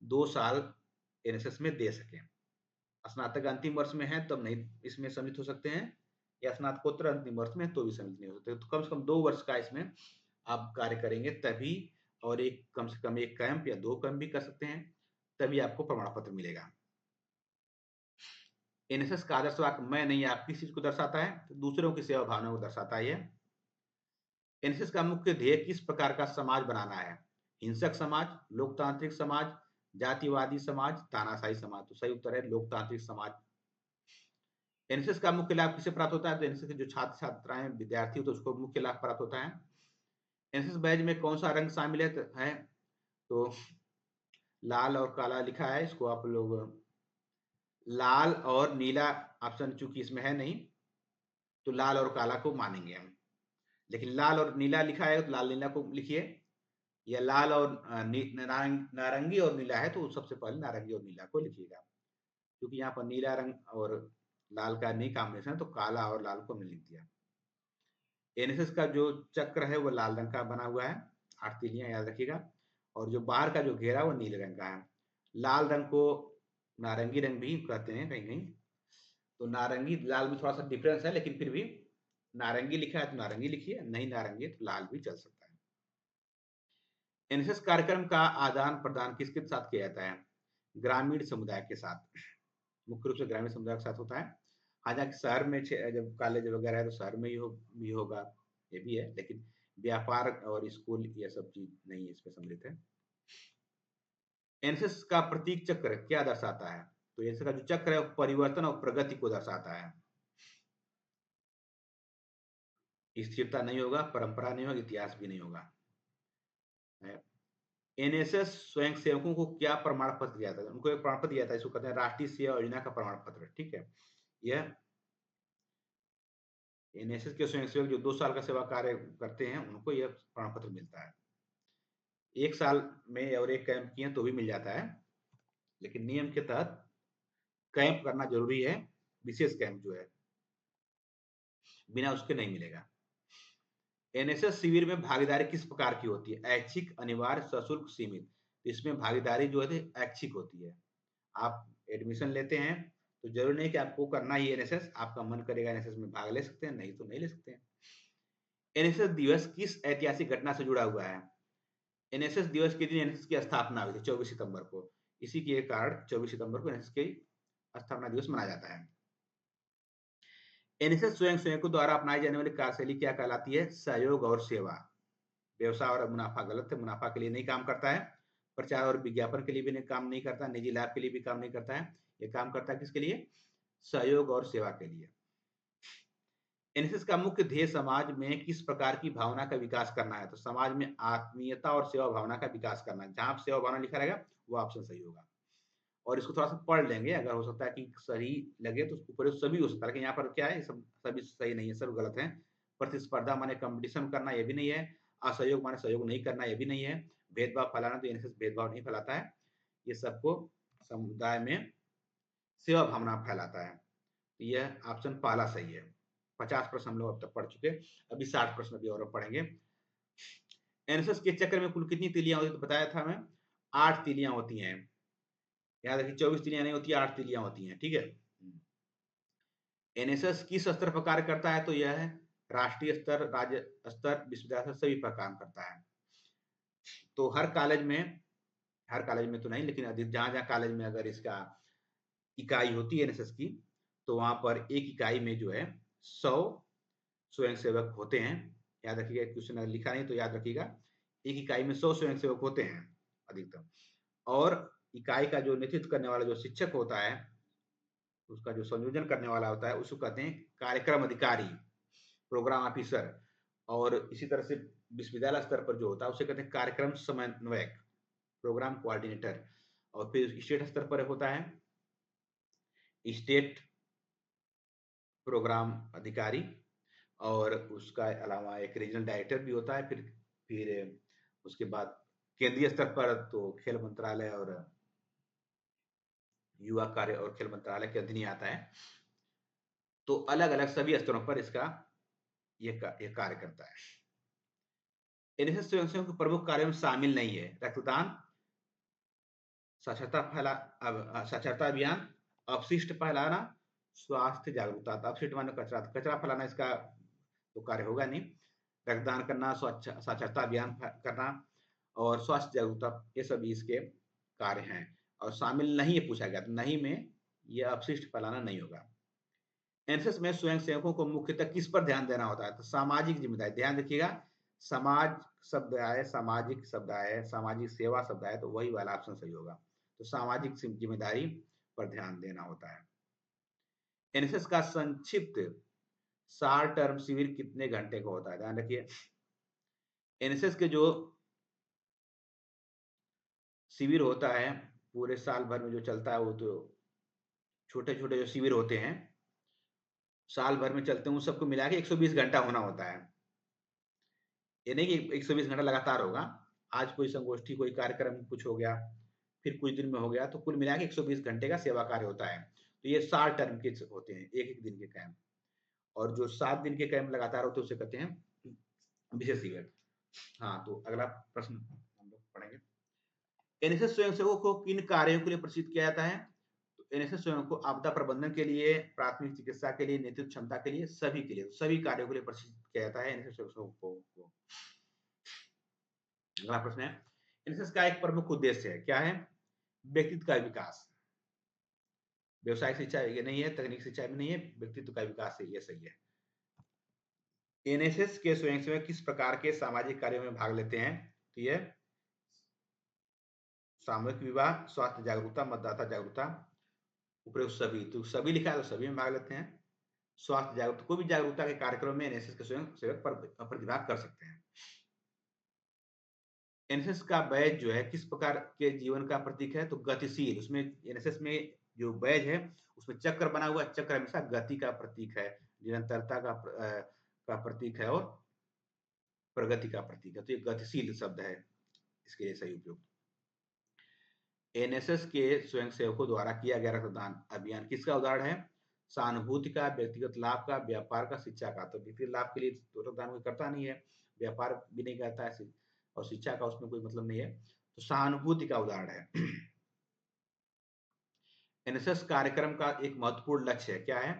2 साल एनएसएस में दे सकें। स्नातक अंतिम वर्ष में है तब नहीं इसमें सम्मिलित हो सकते हैं, या स्नातकोत्तर अंतिम वर्ष में तो भी सम्मिलित नहीं हो सकते। तो कम से कम 2 वर्ष का इसमें आप कार्य करेंगे तभी, और कम से कम 1 कैंप या 2 कैंप भी कर सकते हैं, तभी आपको प्रमाण पत्र मिलेगा। एनएसएस का आदर्श वाक्य मैं नहीं आप किस चीज को दर्शाता है? तो दूसरों की सेवा भावना को दर्शाता है। एनएसएस का मुख्य ध्येय किस प्रकार का समाज बनाना है? हिंसक समाज, लोकतांत्रिक समाज, जातिवादी समाज, तानाशाही समाज। तो सही उत्तर है लोकतांत्रिक समाज। एनएसएस का मुख्य लाभ किसे प्राप्त होता है? तो एनएसएस के जो छात्र छात्राएं विद्यार्थी हो तो उसको मुख्य लाभ प्राप्त होता है। एनएसएस बैज में कौन सा रंग शामिल है? तो लाल और काला लिखा है, इसको आप लोग लाल और नीला, ऑप्शन चूंकि इसमें है नहीं तो लाल और काला को मानेंगे हम, लेकिन लाल और नीला लिखा है तो लाल नीला को लिखिए, या लाल और नारंगी और नीला है तो सबसे पहले नारंगी और नीला को लिखिएगा, क्योंकि यहाँ पर नीला रंग और लाल का नहीं कॉम्बिनेशन है तो काला और लाल को हमने लिख दिया। एनएसएस का जो चक्र है वो लाल रंग का बना हुआ है, 8 तीलियां याद रखिएगा, और जो बाहर का जो घेरा वो नीले रंग का है। लाल रंग को नारंगी रंग भी कहते हैं कहीं कहीं, तो नारंगी लाल में थोड़ा सा डिफरेंस है, लेकिन फिर भी नारंगी लिखा है तो नारंगी लिखिए, नहीं नारंगी तो लाल भी चल सकता है। एनएसएस कार्यक्रम का आदान प्रदान किसके साथ किया जाता है? ग्रामीण समुदाय के साथ, मुख्य रूप से ग्रामीण समुदाय के साथ होता है। हालांकि शहर में जब कॉलेज वगैरह है तो शहर में भी होगा, ये भी है, लेकिन व्यापार और स्कूल ये सब चीज नहीं इसमें सम्मिलित है। एनएसएस का प्रतीक चक्र क्या दर्शाता है? तो एनएसएस का जो चक्र है परिवर्तन और प्रगति को दर्शाता है। स्थिरता नहीं होगा, परंपरा नहीं होगा, इतिहास भी नहीं होगा। एनएसएस स्वयं सेवकों को क्या प्रमाण पत्र दिया था? उनको एक प्रमाण पत्र दिया था, इसको कहते हैं राष्ट्रीय सेवा योजना का प्रमाण पत्र। ठीक है, यह एनएसएस के स्वयंसेवक जो 2 साल का सेवा कार्य करते हैं उनको यह प्रमाण पत्र मिलता है। 1 साल में और 1 कैंप किए तो भी मिल जाता है, लेकिन नियम के तहत कैंप करना जरूरी है विशेष कैंप जो है, बिना उसके नहीं मिलेगा। एनएसएस शिविर में भागीदारी किस प्रकार की होती है? ऐच्छिक, अनिवार्य, सशुल्क, सीमित। तो इसमें भागीदारी जो है ऐच्छिक होती है। आप एडमिशन लेते हैं तो जरूरी नहीं कि आपको करना ही एनएसएस, आपका मन करेगा एनएसएस में भाग ले सकते हैं, नहीं तो नहीं ले सकते हैं। एनएसएस दिवस किस ऐतिहासिक घटना से जुड़ा हुआ है? एनएसएस दिवस के दिन एनएसएस की स्थापना हुई थी 24 सितंबर को। इसी के कारण 24 सितंबर को एनएसएस की स्थापना दिवस मनाया जाता है। एनएसएस स्वयंसेवकों द्वारा अपनाई जाने वाली कार्यशैली क्या कहलाती है? सहयोग और सेवा। व्यवसाय और मुनाफा गलत है, मुनाफा के लिए नहीं काम करता है, प्रचार और विज्ञापन के लिए भी नहीं काम नहीं करता, निजी लाभ के लिए भी काम नहीं करता है। ये काम करता है किसके लिए? सहयोग और सेवा के लिए। एनएसएस का मुख्य ध्येय समाज में किस प्रकार की भावना का विकास करना है? तो समाज में आत्मीयता और सेवा भावना का विकास करना है। जहां सेवा भावना लिखा रहेगा वो ऑप्शन सही होगा। और इसको थोड़ा सा पढ़ लेंगे, अगर हो सकता है कि सही लगे तो ऊपर सभी हो सकता है, लेकिन यहाँ पर क्या है, सब सभी सही नहीं है, सब गलत है। प्रतिस्पर्धा माने कंपटीशन करना, ये भी नहीं है। असहयोग माने सहयोग नहीं करना, ये भी नहीं है। भेदभाव फैलाना, तो एनएसएस भेदभाव नहीं फैलाता है। ये सबको समुदाय में सेवा भावना फैलाता है। तो यह ऑप्शन पहला सही है। 50 प्रश्न हम लोग अब तक पढ़ चुके, अभी 60 प्रश्न अभी और पढ़ेंगे। एनएसएस के चक्र में कुल कितनी तीलियां होती है? तो बताया था मैं, 8 तीलियां होती हैं। याद रखिए, 24 तीलियां नहीं होती, 8 तीलियां होती हैं, ठीक है। एनएसएस किस स्तर पर कार्य करता है? तो यह है राष्ट्रीय स्तर, राज्य स्तर, विश्वविद्यालय स्तर, सभी पर काम करता है। तो हर कॉलेज में तो नहीं, लेकिन अधिक जहां जहां कॉलेज में अगर इसका इकाई होती है एनएसएस की, तो वहां पर एक इकाई में जो है 100 स्वयंसेवक होते हैं। याद रखिएगा, क्वेश्चन अगर लिखा नहीं तो याद रखिएगा, एक इकाई में 100 स्वयंसेवक होते हैं अधिकतम। और इकाई का जो नेतृत्व करने वाला जो शिक्षक होता है, उसका जो संयोजन करने वाला होता है, उसको कहते हैं कार्यक्रम अधिकारी, प्रोग्राम ऑफिसर। और इसी तरह से विश्वविद्यालय स्तर पर जो होता है उसे कहते हैं कार्यक्रम समन्वयक, प्रोग्राम कोऑर्डिनेटर। और फिर स्टेट स्तर पर होता है स्टेट प्रोग्राम अधिकारी, और उसका अलावा एक रीजनल डायरेक्टर भी होता है। फिर उसके बाद केंद्रीय स्तर पर तो खेल मंत्रालय और युवा कार्य और खेल मंत्रालय के अधीन आता है। तो अलग अलग सभी स्तरों पर इसका ये कार्य करता है। एनएसएस स्वयंसेवकों के प्रमुख कार्यों में शामिल नहीं है रक्तदान, साक्षरता अभियान, अपशिष्ट फैलाना, स्वास्थ्य जागरूकता। तो अपशिष्ट माने कचरा, कचरा फैलाना इसका तो कार्य होगा नहीं। रक्तदान करना, साक्षरता अभियान करना और स्वास्थ्य जागरूकता, ये सभी इसके कार्य हैं। और शामिल नहीं है पूछा गया, तो नहीं में यह अपशिष्ट फैलाना नहीं होगा। एनएसएस में स्वयंसेवकों को मुख्यतः किस पर ध्यान देना होता है? तो सामाजिक जिम्मेदारी। ध्यान रखिएगा, समाज शब्द आए, सामाजिक शब्द आए, सामाजिक सेवा शब्द आए, तो वही वाला ऑप्शन सही होगा। तो सामाजिक जिम्मेदारी पर ध्यान देना होता है। एनएसएस का संक्षिप्त शॉर्ट टर्म शिविर कितने घंटे का होता है? ध्यान रखिए, एनएसएस के जो शिविर होता है पूरे साल भर में जो चलता है, वो तो छोटे छोटे जो शिविर होते हैं साल भर में चलते हैं, उन सबको मिला के 120 घंटा होना होता है। ये नहीं कि 120 घंटा लगातार होगा। आज कोई संगोष्ठी, कोई कार्यक्रम कुछ हो गया, फिर कुछ दिन में हो गया, तो कुल मिला के 120 घंटे का सेवा कार्य होता है। तो ये 60 टर्म के होते हैं, एक एक दिन के कैंप। और जो 7 दिन के कैंप लगातार होते हैं उसे कहते हैं विशेष शिविर। हाँ, तो अगला प्रश्न हम लोग पढ़ेंगे। एनएसएस स्वयंसेवकों को किन कार्यों के लिए प्रशिक्षित किया जाता है? तो एनएसएस स्वयं को आपदा प्रबंधन के लिए, प्राथमिक चिकित्सा के लिए, नेतृत्व क्षमता के लिए, सभी के लिए, सभी कार्यों के लिए प्रशिक्षित किया जाता है एनएसएस स्वयंसेवकों को। अगला प्रश्न है, एनएसएस का एक प्रमुख उद्देश्य है, क्या है? व्यक्तित्व का विकास। व्यवसायिक शिक्षा ये नहीं है, तकनीक शिक्षा भी नहीं है, व्यक्तित्व का विकास है, ये सही है। एनएसएस के स्वयंसेवक किस प्रकार के सामाजिक कार्यों में भाग लेते हैं? तो ये सामूहिक विवाह, स्वास्थ्य जागरूकता, मतदाता जागरूकता, उपयुक्त सभी, तो सभी लिखा है तो सभी में भाग लेते हैं। स्वास्थ्य जागरूकता, कोई भी जागरूकता के कार्यक्रम में एनएसएस के स्वयंसेवक प्रतिभाग कर सकते हैं। एनएसएस का बैज जो है किस प्रकार के जीवन का प्रतीक है? तो गतिशील। उसमें एनएसएस में जो बैज है उसमें चक्र बना हुआ, चक्र हमेशा गति का प्रतीक है, निरंतरता का प्रतीक है और प्रगति का प्रतीक है। तो ये गतिशील शब्द है, इसके लिए सही उपयोग। एनएसएस के स्वयंसेवकों द्वारा किया गया रक्तदान अभियान किसका उदाहरण है? सहानुभूति का, व्यक्तिगत लाभ का, व्यापार का, शिक्षा का। तो व्यक्तिगत लाभ के लिए तो रक्तदान कोई करता नहीं है, व्यापार भी नहीं करता है और शिक्षा का उसमें कोई मतलब नहीं है। तो सहानुभूति का उदाहरण है। एनएसएस कार्यक्रम का एक महत्वपूर्ण लक्ष्य है, क्या है?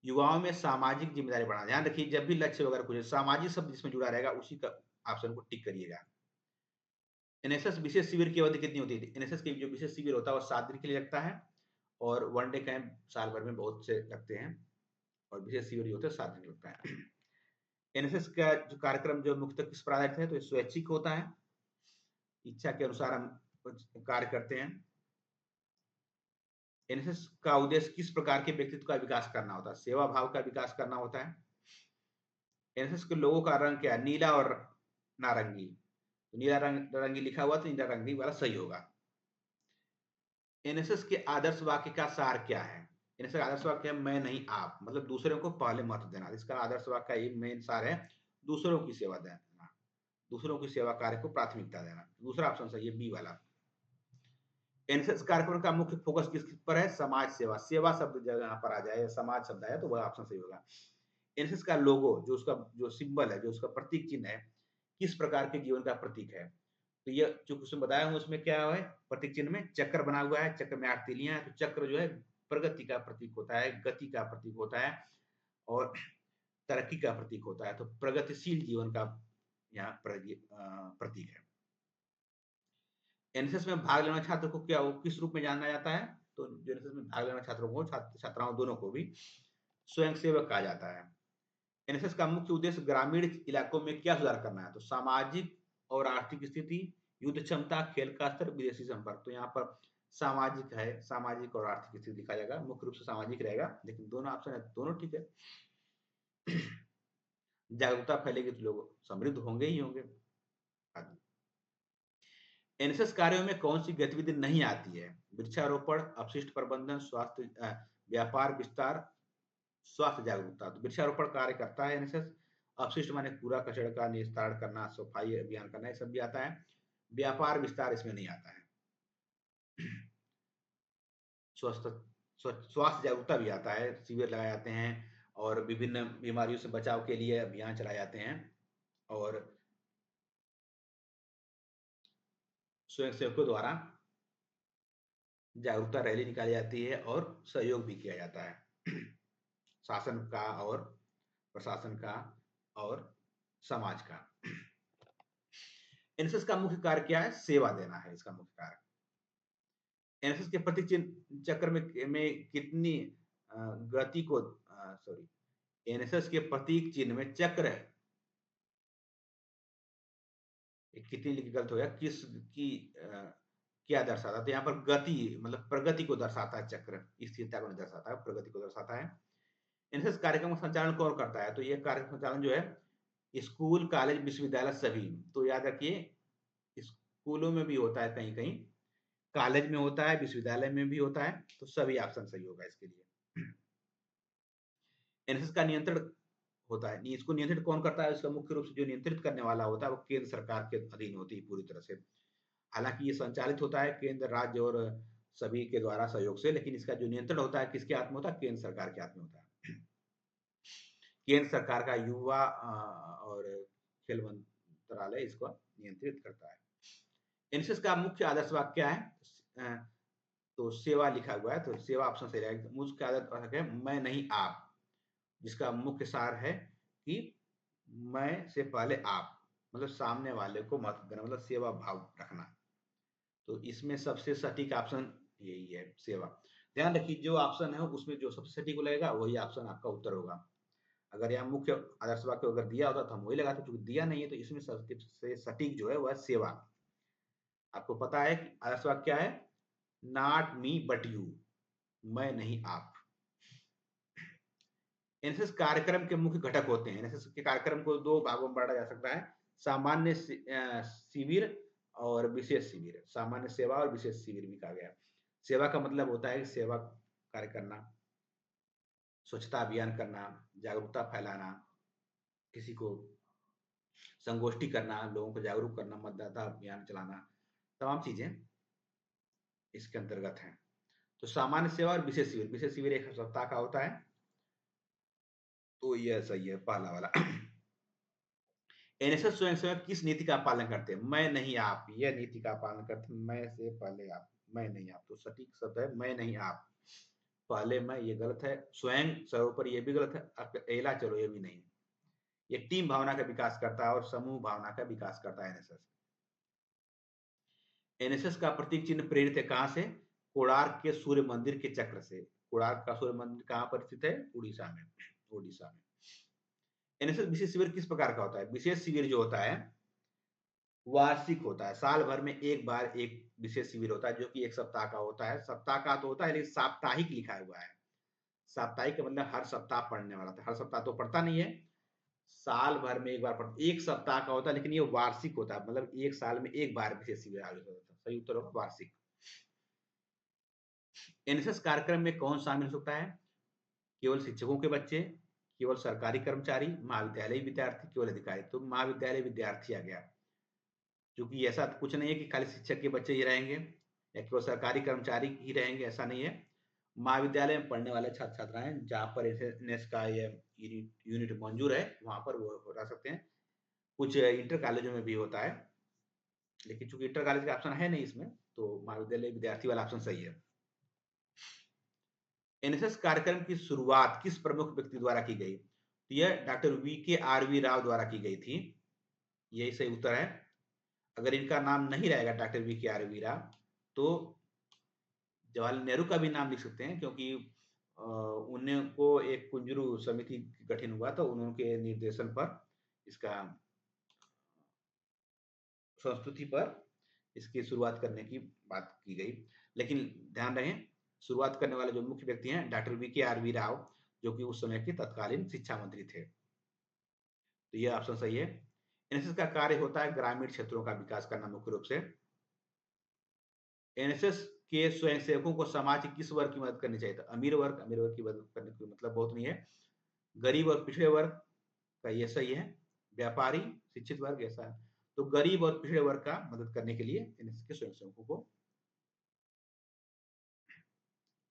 युवाओं में सामाजिक जिम्मेदारी बढ़ाना। ध्यान रखिए, जब भी लक्ष्य वगैरह कुछ सामाजिक शब्द जिसमें जुड़ा रहेगा उसी का ऑप्शन को टिक करिएगा। एनएसएस विशेष शिविर की अवधि कितनी होती है? एनएसएस की जो विशेष शिविर होता है वो 7 दिन के लिए लगता है और वन डे कैंप साल भर में बहुत से लगते हैं और विशेष शिविर जो होता है 7 दिन लगता है। एनएसएस का जो कार्यक्रम जो मुख्यतः किस पर आधारित है? तो स्वैच्छिक होता है, इच्छा के अनुसार हम कुछ कार्य करते हैं। एनएसएस का उद्देश्य किस प्रकार के व्यक्तित्व का विकास करना होता है? सेवा भाव का विकास करना होता है। एनएसएस के लोगों का रंग क्या है? नीला और नारंगी। तो नीला रंग नारंगी लिखा हुआ तो नीला रंगी वाला सही होगा। एनएसएस के आदर्श वाक्य का सार क्या है? एनएसएस का आदर्श वाक्य है मैं नहीं आप, मतलब दूसरों को पहले महत्व देना। इसका आदर्श वाक्य का एक मेन सार है दूसरों की सेवा देना, दूसरों की सेवा कार्य को प्राथमिकता देना। दूसरा ऑप्शन सही है, बी वाला। एनएसएस कार्यक्रम का मुख्य फोकस किस पर है? समाज सेवा। सेवा शब्द जब यहाँ पर आ जाए, समाज शब्द आया तो वह ऑप्शन सही होगा। एनएसएस का लोगो जो उसका जो सिंबल है, जो उसका प्रतीक चिन्ह है, किस प्रकार के जीवन का प्रतीक है? तो ये जो कुछ बताया हूँ उसमें क्या है? प्रतीक चिन्ह में चक्र बना हुआ है, चक्र में 8 तीलियां हैं। तो चक्र जो है प्रगति का प्रतीक होता है, गति का प्रतीक होता है और तरक्की का प्रतीक होता है। तो प्रगतिशील जीवन का यहाँ प्रतीक है। एनएसएस में भाग लेने वाले छात्र को क्या किस रूप में जाना जाता है? तो एनएसएस में भाग लेने वाले छात्रों को, छात्राओं दोनों को भी स्वयंसेवक कहा जाता है। एनएसएस का मुख्य उद्देश्य ग्रामीण इलाकों में क्या सुधार करना है? तो सामाजिक और आर्थिक स्थिति, युद्ध क्षमता, खेल का स्तर, विदेशी संपर्क। तो यहाँ पर सामाजिक है, सामाजिक और आर्थिक स्थिति लिखा जाएगा, मुख्य रूप से सामाजिक रहेगा, लेकिन दोनों ऑप्शन है, दोनों ठीक है। जागरूकता फैलेगी तो लोग समृद्ध होंगे ही होंगे। एनएसएस कार्यों में कौन सी गतिविधि नहीं आती है? वृक्षारोपण, अपशिष्ट प्रबंधन, स्वास्थ्य व्यापार विस्तार, स्वास्थ्य जागरूकता। तो वृक्षारोपण कार्य करता है एनएसएस। अपशिष्ट माने कूड़ा कचरा का निस्तारण करना, सफाई अभियान करना, ये सब भी आता है। व्यापार विस्तार इसमें नहीं आता है। स्वस्थ स्वास्थ्य जागरूकता भी आता है, शिविर लगाए जाते हैं और विभिन्न बीमारियों से बचाव के लिए अभियान चलाए जाते हैं और स्वयंसेवकों द्वारा जागरूकता रैली निकाली जाती है और सहयोग भी किया जाता है। शासन का और प्रशासन का और समाज का। एनएसएस का मुख्य कार्य क्या है? सेवा देना है इसका मुख्य कार्य। एनएसएस के प्रतीक चिन्ह चक्र में कितनी गति को सॉरी, एनएसएस के प्रतीक चिन्ह में चक्र कितनी लिखी गलत हो गया, किस की क्या दर्शाता है? तो यहाँ पर गति मतलब प्रगति को दर्शाता है, चक्र स्थिरता को नहीं दर्शाता है, प्रगति को दर्शाता है। एनएसएस कार्यक्रम का संचालन कौन करता है? तो ये कार्यक्रम संचालन जो है स्कूल, कॉलेज, विश्वविद्यालय सभी। तो याद रखिए स्कूलों में भी होता है, कहीं कहीं कॉलेज में होता है, विश्वविद्यालय में भी होता है, तो सभी ऑप्शन सही होगा इसके लिए। एनएसएस का नियंत्रण होता है, इसको नियंत्रित कौन करता है? इसका मुख्य रूप से जो नियंत्रित करने वाला होता है वो केंद्र सरकार के अधीन होती है पूरी तरह से। हालांकि ये संचालित होता है केंद्र, राज्य और सभी के द्वारा सहयोग से, लेकिन इसका जो नियंत्रण होता है किसके हाथ में होता है? केंद्र सरकार के हाथ में होता है। केंद्र सरकार का युवा और खेल मंत्रालय इसको नियंत्रित करता है। एनएसएस का मुख्य आदर्श वाक्य क्या है? तो सेवा लिखा हुआ है, तो सेवा ऑप्शन सही रहेगा। मुख्य आदर्श वाक्य है मैं नहीं आप, जिसका मुख्य सार है कि मैं से पहले आप, मतलब सामने वाले को महत्व देना, मतलब सेवा भाव रखना। तो इसमें सबसे सटीक ऑप्शन यही है, सेवा। ध्यान रखिए जो ऑप्शन है उसमें जो सबसे सटीक लगेगा वही ऑप्शन आपका उत्तर होगा। अगर यहाँ मुख्य आदर्श वाक्य अगर दिया होता तो हम वही लगाते, क्योंकि दिया नहीं है तो इसमें सबसे सटीक जो है वह सेवा। आपको पता है कि आदर्श वाक्य क्या है? नॉट मी बट यू, मैं नहीं आप। एनएसएस कार्यक्रम के मुख्य घटक होते हैं। एनएसएस के कार्यक्रम को दो भागों में बांटा जा सकता है, सामान्य शिविर और विशेष शिविर। सामान्य सेवा और विशेष शिविर भी कहा गया। सेवा का मतलब होता है सेवा कार्य करना, स्वच्छता अभियान करना, जागरूकता फैलाना, किसी को संगोष्ठी करना, लोगों को जागरूक करना, मतदाता अभियान चलाना, तमाम चीजें इसके अंतर्गत हैं। तो सामान्य सेवा और विशेष शिविर 1 सप्ताह का होता है। तो ये सही है पहला वाला। एनएसएस स्वयंसेवक किस नीति का पालन करते हैं? मैं नहीं आप, यह नीति का पालन करते हैं। मैं से पहले आप, मैं नहीं आप, तो सटीक शब्द है मैं नहीं आप। पहले मैं, ये गलत है। स्वयं सर्वोपरि, ये भी गलत है। अकेला चलो, ये भी नहीं। ये टीम भावना का विकास करता है और समूह भावना का विकास करता है एनएसएस। एनएसएस का प्रतीक चिन्ह प्रेरित है कहां से? कोणार्क के सूर्य मंदिर के चक्र से। कोणार्क का सूर्य मंदिर कहां पर स्थित है? उड़ीसा में। उड़ीसा में। एनएसएस विशेष शिविर किस प्रकार का होता है? विशेष शिविर जो होता है वार्षिक होता है। साल भर में एक बार एक विशेष शिविर होता है जो कि 1 सप्ताह का होता है। सप्ताह का तो होता है लेकिन साप्ताहिक लिखा हुआ है। साप्ताहिक का मतलब हर सप्ताह पढ़ने वाला था। हर सप्ताह तो पढ़ता नहीं है, साल भर में एक बार पढ़ता। 1 सप्ताह का होता है लेकिन ये वार्षिक होता है, मतलब 1 साल में एक बार विशेष शिविर आयोजित होता है। सही उत्तर होगा वार्षिक। एनएसएस कार्यक्रम में कौन शामिल हो सकता है? केवल शिक्षकों के बच्चे, केवल सरकारी कर्मचारी, महाविद्यालय विद्यार्थी, केवल अधिकारी। तो महाविद्यालय विद्यार्थी आ गया, क्योंकि ऐसा कुछ नहीं है कि खाली शिक्षक के बच्चे ही रहेंगे या केवल सरकारी कर्मचारी ही रहेंगे, ऐसा नहीं है। महाविद्यालय में पढ़ने वाले छात्र छात्राएं जहाँ पर एनएस का ये यूनिट मंजूर है वहां पर वो रह सकते हैं। कुछ इंटर कॉलेजों में भी होता है, लेकिन चूंकि इंटर कॉलेज का ऑप्शन है नहीं इसमें, तो महाविद्यालय विद्यार्थी वाला ऑप्शन सही है। एनएसएस कार्यक्रम की शुरुआत किस प्रमुख व्यक्ति द्वारा की गई? तो यह डॉक्टर वी राव द्वारा की गई थी। यही सही उत्तर है। अगर इनका नाम नहीं रहेगा डॉक्टर वी राव, तो जवाहरलाल नेहरू का भी नाम लिख सकते हैं, क्योंकि उनको एक कुंजरू समिति गठन हुआ तो उनके निर्देशन पर इसका संस्कृति पर इसकी शुरुआत करने की बात की गई। लेकिन ध्यान रहे, शुरुआत करने वाले जो मुख्य व्यक्ति हैं डॉक्टर वी राव, जो कि उस समय के तत्कालीन शिक्षा मंत्री थे। तो यह ऑप्शन सही है। एनएसएस का कार्य होता है ग्रामीण क्षेत्रों का विकास करना मुख्य रूप से। एनएसएस के स्वयंसेवकों को समाज के किस वर्ग की मदद करनी चाहिए? तो अमीर वर्ग की मदद करने का मतलब बहुत नहीं है। गरीब और पिछड़े वर्ग का ये सही है। व्यापारी, शिक्षित वर्ग, ऐसा है। तो गरीब और पिछड़े वर्ग का मदद करने के लिए एनएसएस के स्वयंसेवकों को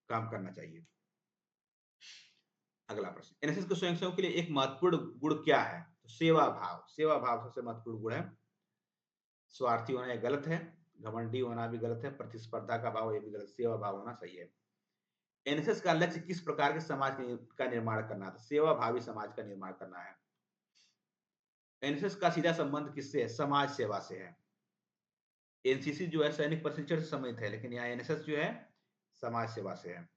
काम करना चाहिए। अगला प्रश्न, एनएसएस के स्वयंसेवकों के लिए एक महत्वपूर्ण गुण क्या है? तो सेवा भाव। सेवा भाव सबसे महत्वपूर्ण गुण है। स्वार्थी होना ये गलत है, घमंडी होना भी गलत है, प्रतिस्पर्धा का भाव ये भी गलत, सेवा भाव होना सही है। एनएसएस का लक्ष्य किस प्रकार के समाज का निर्माण करना था? सेवा भावी समाज का निर्माण करना है। एनएसएस का सीधा संबंध किससे है? समाज सेवा से है। एनसीसी जो है सैनिक प्रशिक्षण से संबंधित है, लेकिन यहाँ एनएसएस जो है समाज सेवा से है।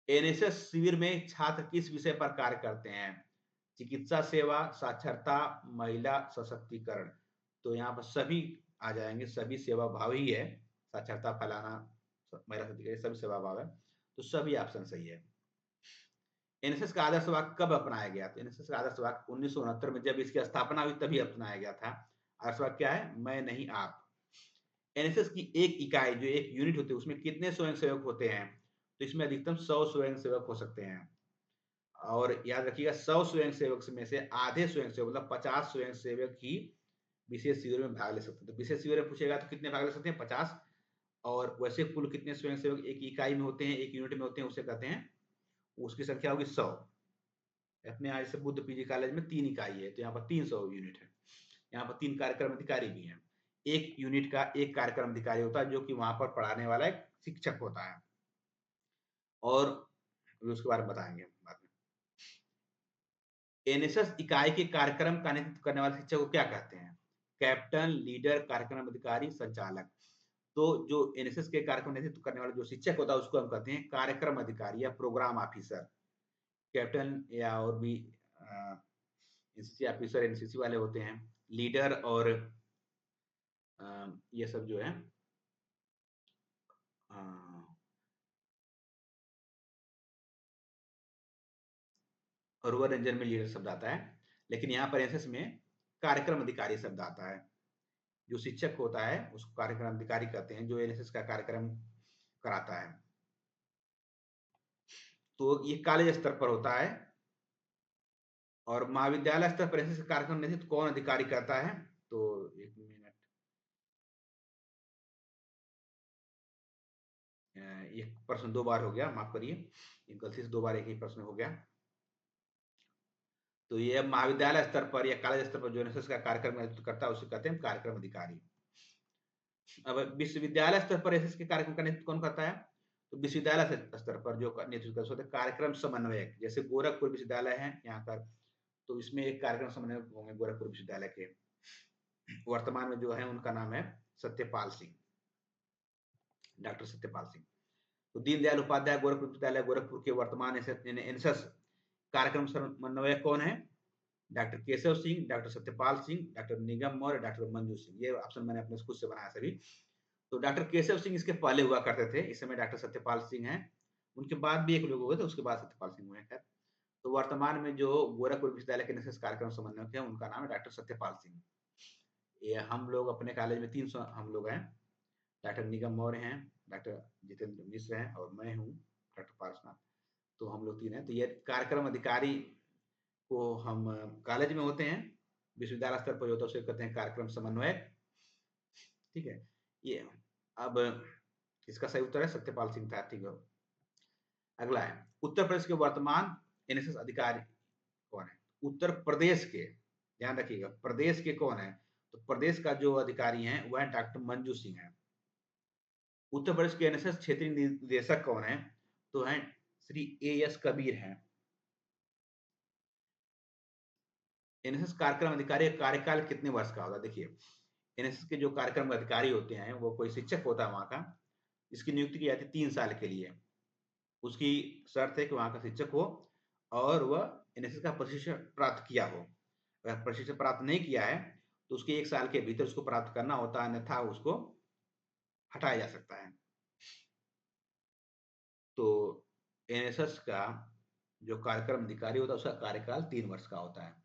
एनएसएस शिविर में छात्र किस विषय पर कार्य करते हैं? चिकित्सा सेवा, साक्षरता, महिला सशक्तिकरण। तो यहाँ पर सभी आ जाएंगे, सभी सेवा भाव ही है। साक्षरता फैलाना, महिला सशक्तिकरण, सभी सेवा भाव है, तो सभी ऑप्शन सही है। एनएसएस का आदर्श वाक्य कब अपनाया गया? तो एनएसएस का आदर्श वाक्य 1969 में जब इसकी स्थापना हुई तभी अपनाया गया था। आदर्श वाक्य क्या है? मैं नहीं आप। एनएसएस की एक इकाई जो एक यूनिट होती है उसमें कितने स्वयंसेवक होते हैं? तो इसमें अधिकतम 100 स्वयंसेवक हो सकते हैं। और याद रखिएगा 100 स्वयंसेवक में से आधे स्वयंसेवक मतलब 50 स्वयंसेवक ही विशेष शिविर में भाग ले सकते हैं। तो विशेष शिविर में पूछेगा तो कितने भाग ले सकते हैं? 50। और वैसे कुल कितने स्वयंसेवक एक इकाई में होते हैं, एक यूनिट में होते हैं, उसे कहते हैं, उसकी संख्या होगी 100। अपने यहाँ जैसे बुद्ध पीजी कॉलेज में 3 इकाई है, तो यहाँ पर 300 यूनिट है। यहाँ पर 3 कार्यक्रम अधिकारी भी हैं। एक यूनिट का एक कार्यक्रम अधिकारी होता है जो कि वहां पर पढ़ाने वाला एक शिक्षक होता है, और उसके बारे में बताएंगे बाद में। एनएसएस इकाई के कार्यक्रम का नेतृत्व करने वाले शिक्षक को क्या कहते हैं? कैप्टन, लीडर, कार्यक्रम अधिकारी, संचालक। तो जो एनएसएस के कार्यक्रम नेतृत्व करने वाला जो शिक्षक होता है उसको हम कहते हैं कार्यक्रम अधिकारी या प्रोग्राम ऑफिसर। कैप्टन या और भी एनसीसी ऑफिसर एनसीसी वाले होते हैं। लीडर और ये सब जो है रुअल रेंजर में लीडर शब्द आता है, लेकिन यहाँ पर एनएसएस में कार्यक्रम अधिकारी शब्द आता है। जो शिक्षक होता है उसको कार्यक्रम अधिकारी कहते हैं, जो एनएसएस का कार्यक्रम कराता है। तो ये कॉलेज स्तर पर होता है। और महाविद्यालय स्तर पर एनएसएस कार्यक्रम नेतृत्व कौन अधिकारी करता है? तो एक मिनट, ये प्रश्न 2 बार हो गया, माफ करिए, ये गलती से 2 बार एक ही प्रश्न हो गया। तो ये महाविद्यालय स्तर पर या कॉलेज स्तर पर जो एनएसएस का कार्यक्रम नेतृत्व करता है उसे कहते हैं कार्यक्रम अधिकारी। अब विश्वविद्यालय स्तर पर एनएसएस के कार्यक्रम का नेतृत्व कौन करता है? तो विश्वविद्यालय स्तर पर जो नेतृत्व करते हैं कार्यक्रम समन्वयक, जैसे गोरखपुर विश्वविद्यालय है यहाँ पर, तो इसमें एक कार्यक्रम समन्वयक होंगे गोरखपुर विश्वविद्यालय के। वर्तमान में जो है उनका नाम है सत्यपाल सिंह, डॉक्टर सत्यपाल सिंह। तो दीनदयाल उपाध्याय गोरखपुर विश्वविद्यालय गोरखपुर के वर्तमान एनएसएस कार्यक्रम समन्वयक कौन है? Doctor Keshav Singh, doctor Satyapal Singh, doctor Nigam Maurya, doctor Manju Singh. ये ऑप्शन मैंने अपने खुद से बनाया सभी। तो डॉक्टर केशव सिंह इसके पहले हुआ करते थे, इस समय डॉक्टर सत्यपाल सिंह हैं। उनके बाद भी एक लोग हुए थे, उसके बाद सत्यपाल सिंह हुए हैं। खैर, तो वर्तमान में जो गोरखपुर विश्वविद्यालय के एनएसएस कार्यक्रम समन्वयक है उनका नाम है डॉक्टर सत्यपाल सिंह। ये हम लोग अपने कॉलेज में 300 हम लोग हैं। डॉक्टर निगम मौर्य हैं, डॉक्टर जितेंद्र मिश्र हैं और मैं हूँ डॉक्टर पारसनाथ। तो हम लोग 3 हैं। तो ये कार्यक्रम अधिकारी को हम कॉलेज में होते हैं, विश्वविद्यालय स्तर पर होता है उसे कहते हैं कार्यक्रम समन्वयक। ठीक है, ये अब इसका सही उत्तर है सत्यपाल सिंह था। ठीक है, अगला है उत्तर प्रदेश के वर्तमान एनएसएस अधिकारी कौन है? उत्तर प्रदेश के, ध्यान रखिएगा, प्रदेश के कौन है? तो प्रदेश का जो अधिकारी हैं वह डॉक्टर मंजू सिंह है। उत्तर प्रदेश के एनएसएस क्षेत्रीय निदेशक कौन है? तो हैं श्री एएस कबीर हैं। एनएसएस कार्यक्रम अधिकारी का कार्यकाल कितने वर्ष का होगा? देखिए, एनएसएस के जो कार्यक्रम अधिकारी होते हैं वो कोई शिक्षक होता है वहां का, इसकी नियुक्ति की जाती है 3 साल के लिए। उसकी शर्त है कि वहां का शिक्षक हो और वह एनएसएस का प्रशिक्षण प्राप्त किया हो। अगर प्रशिक्षण प्राप्त नहीं किया है तो उसके 1 साल के भीतर उसको प्राप्त करना होता है, अन्यथा उसको हटाया जा सकता है। तो एनएसएस का जो कार्यक्रम अधिकारी होता है उसका कार्यकाल 3 वर्ष का होता है।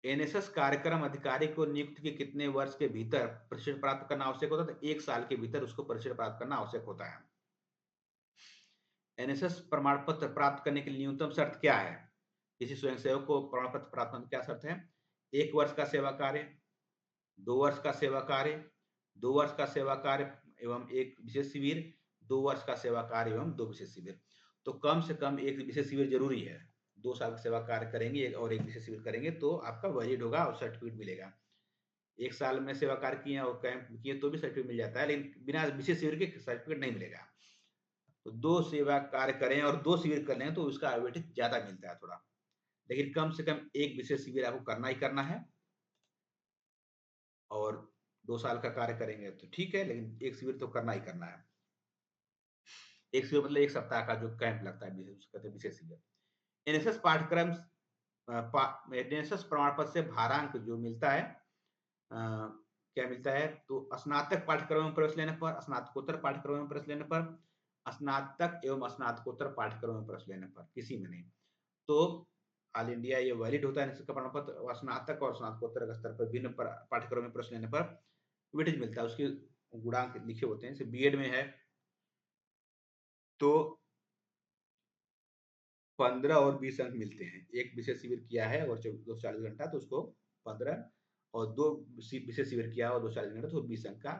एनएसएस कार्यक्रम अधिकारी को नियुक्त के कितने वर्ष के भीतर प्रशिक्षण प्राप्त करना आवश्यक होता है? तो 1 साल के भीतर उसको प्रशिक्षण प्राप्त करना आवश्यक होता है। एनएसएस प्रमाण पत्र प्राप्त करने की न्यूनतम शर्त क्या है? किसी स्वयंसेवक को प्रमाण पत्र प्राप्त करने की क्या शर्त है? 1 वर्ष का सेवा कार्य, 2 वर्ष का सेवा कार्य, 2 वर्ष का सेवा कार्य एवं 1 विशेष शिविर, 2 वर्ष का सेवा कार्य एवं 2 विशेष शिविर। तो कम से कम 1 विशेष शिविर जरूरी है। 2 साल का सेवा कार्य करेंगे और 1 विशेष शिविर करेंगे तो आपका वैलिड होगा और सर्टिफिकेट मिलेगा। 1 साल में सेवा कार्य किए और कैंप किए तो भी सर्टिफिकेट मिल जाता है, लेकिन बिना विशेष शिविर के सर्टिफिकेट नहीं मिलेगा। तो 2 सेवा कार्य करें और 2 शिविर कर लें तो उसका वेटेज ज्यादा मिलता है थोड़ा, लेकिन कम से कम 1 विशेष शिविर आपको करना ही करना है। और 2 साल का कार्य करेंगे तो ठीक है, लेकिन 1 शिविर तो करना ही करना है। 1 शिविर मतलब 1 सप्ताह का जो कैंप लगता है, उसको कहते हैं विशेष शिविर। एनएसएस पाठ्यक्रम एनएसएस प्रमाण पत्र से भारांक जो मिलता है, क्या मिलता है? तो स्नातक पाठ्यक्रम में प्रवेश लेने पर, स्नातकोत्तर पाठ्यक्रम में प्रवेश लेने पर, स्नातक एवं स्नातकोत्तर पाठ्यक्रम में प्रवेश लेने पर, किसी में नहीं। तो ऑल इंडिया ये वैलिड होता है इसका प्रमाण पत्र। स्नातक और स्नातकोत्तर स्तर पर भिन्न पाठ्यक्रम में प्रवेश लेने पर वेटेज मिलता है, उसके गुणांक लिखे होते हैं। जैसे बीएड में है तो 15 और 20 अंक मिलते हैं। एक विशेष शिविर किया है और 240 घंटा तो उसको 15, और 2 विशेष शिविर किया और 240 घंटा तो 20 अंक का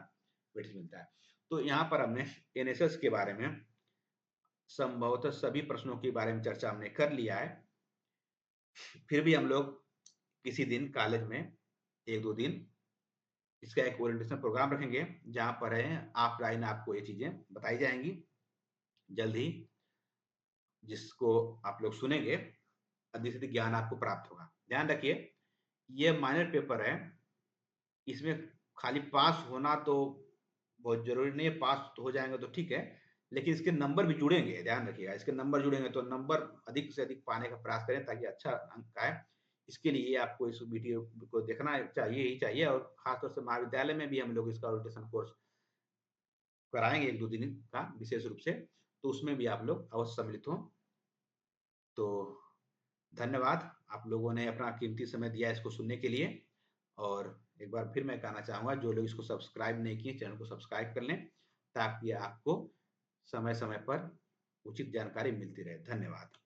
वेटेज मिलता है। तो यहाँ पर हमने एनएसएस के बारे में संभवतः सभी प्रश्नों के बारे में चर्चा हमने कर लिया है। फिर भी हम लोग किसी दिन कॉलेज में 1-2 दिन इसका एक ओरिएंटेशन प्रोग्राम रखेंगे, जहाँ पर ऑफलाइन आपको ये चीजें बताई जाएंगी जल्द ही, जिसको आप लोग सुनेंगे, अधिक से अधिक ज्ञान आपको प्राप्त होगा। ध्यान रखिए, ये माइनर पेपर है, इसमें खाली पास होना तो बहुत जरूरी नहीं है। पास तो हो जाएंगे तो ठीक है, लेकिन इसके नंबर भी जुड़ेंगे। ध्यान रखिएगा, इसके नंबर जुड़ेंगे तो नंबर अधिक से अधिक पाने का प्रयास करें ताकि अच्छा अंक आए। इसके लिए आपको इस वीडियो को देखना चाहिए ही चाहिए, और खासतौर से महाविद्यालय में भी हम लोग इसका ओरिएंटेशन कोर्स कराएंगे 1-2 दिन का विशेष रूप से, तो उसमें भी आप लोग अवश्य सम्मिलित हों। तो धन्यवाद, आप लोगों ने अपना कीमती समय दिया इसको सुनने के लिए। और एक बार फिर मैं कहना चाहूँगा, जो लोग इसको सब्सक्राइब नहीं किए चैनल को सब्सक्राइब कर लें ताकि आपको समय-समय पर उचित जानकारी मिलती रहे। धन्यवाद।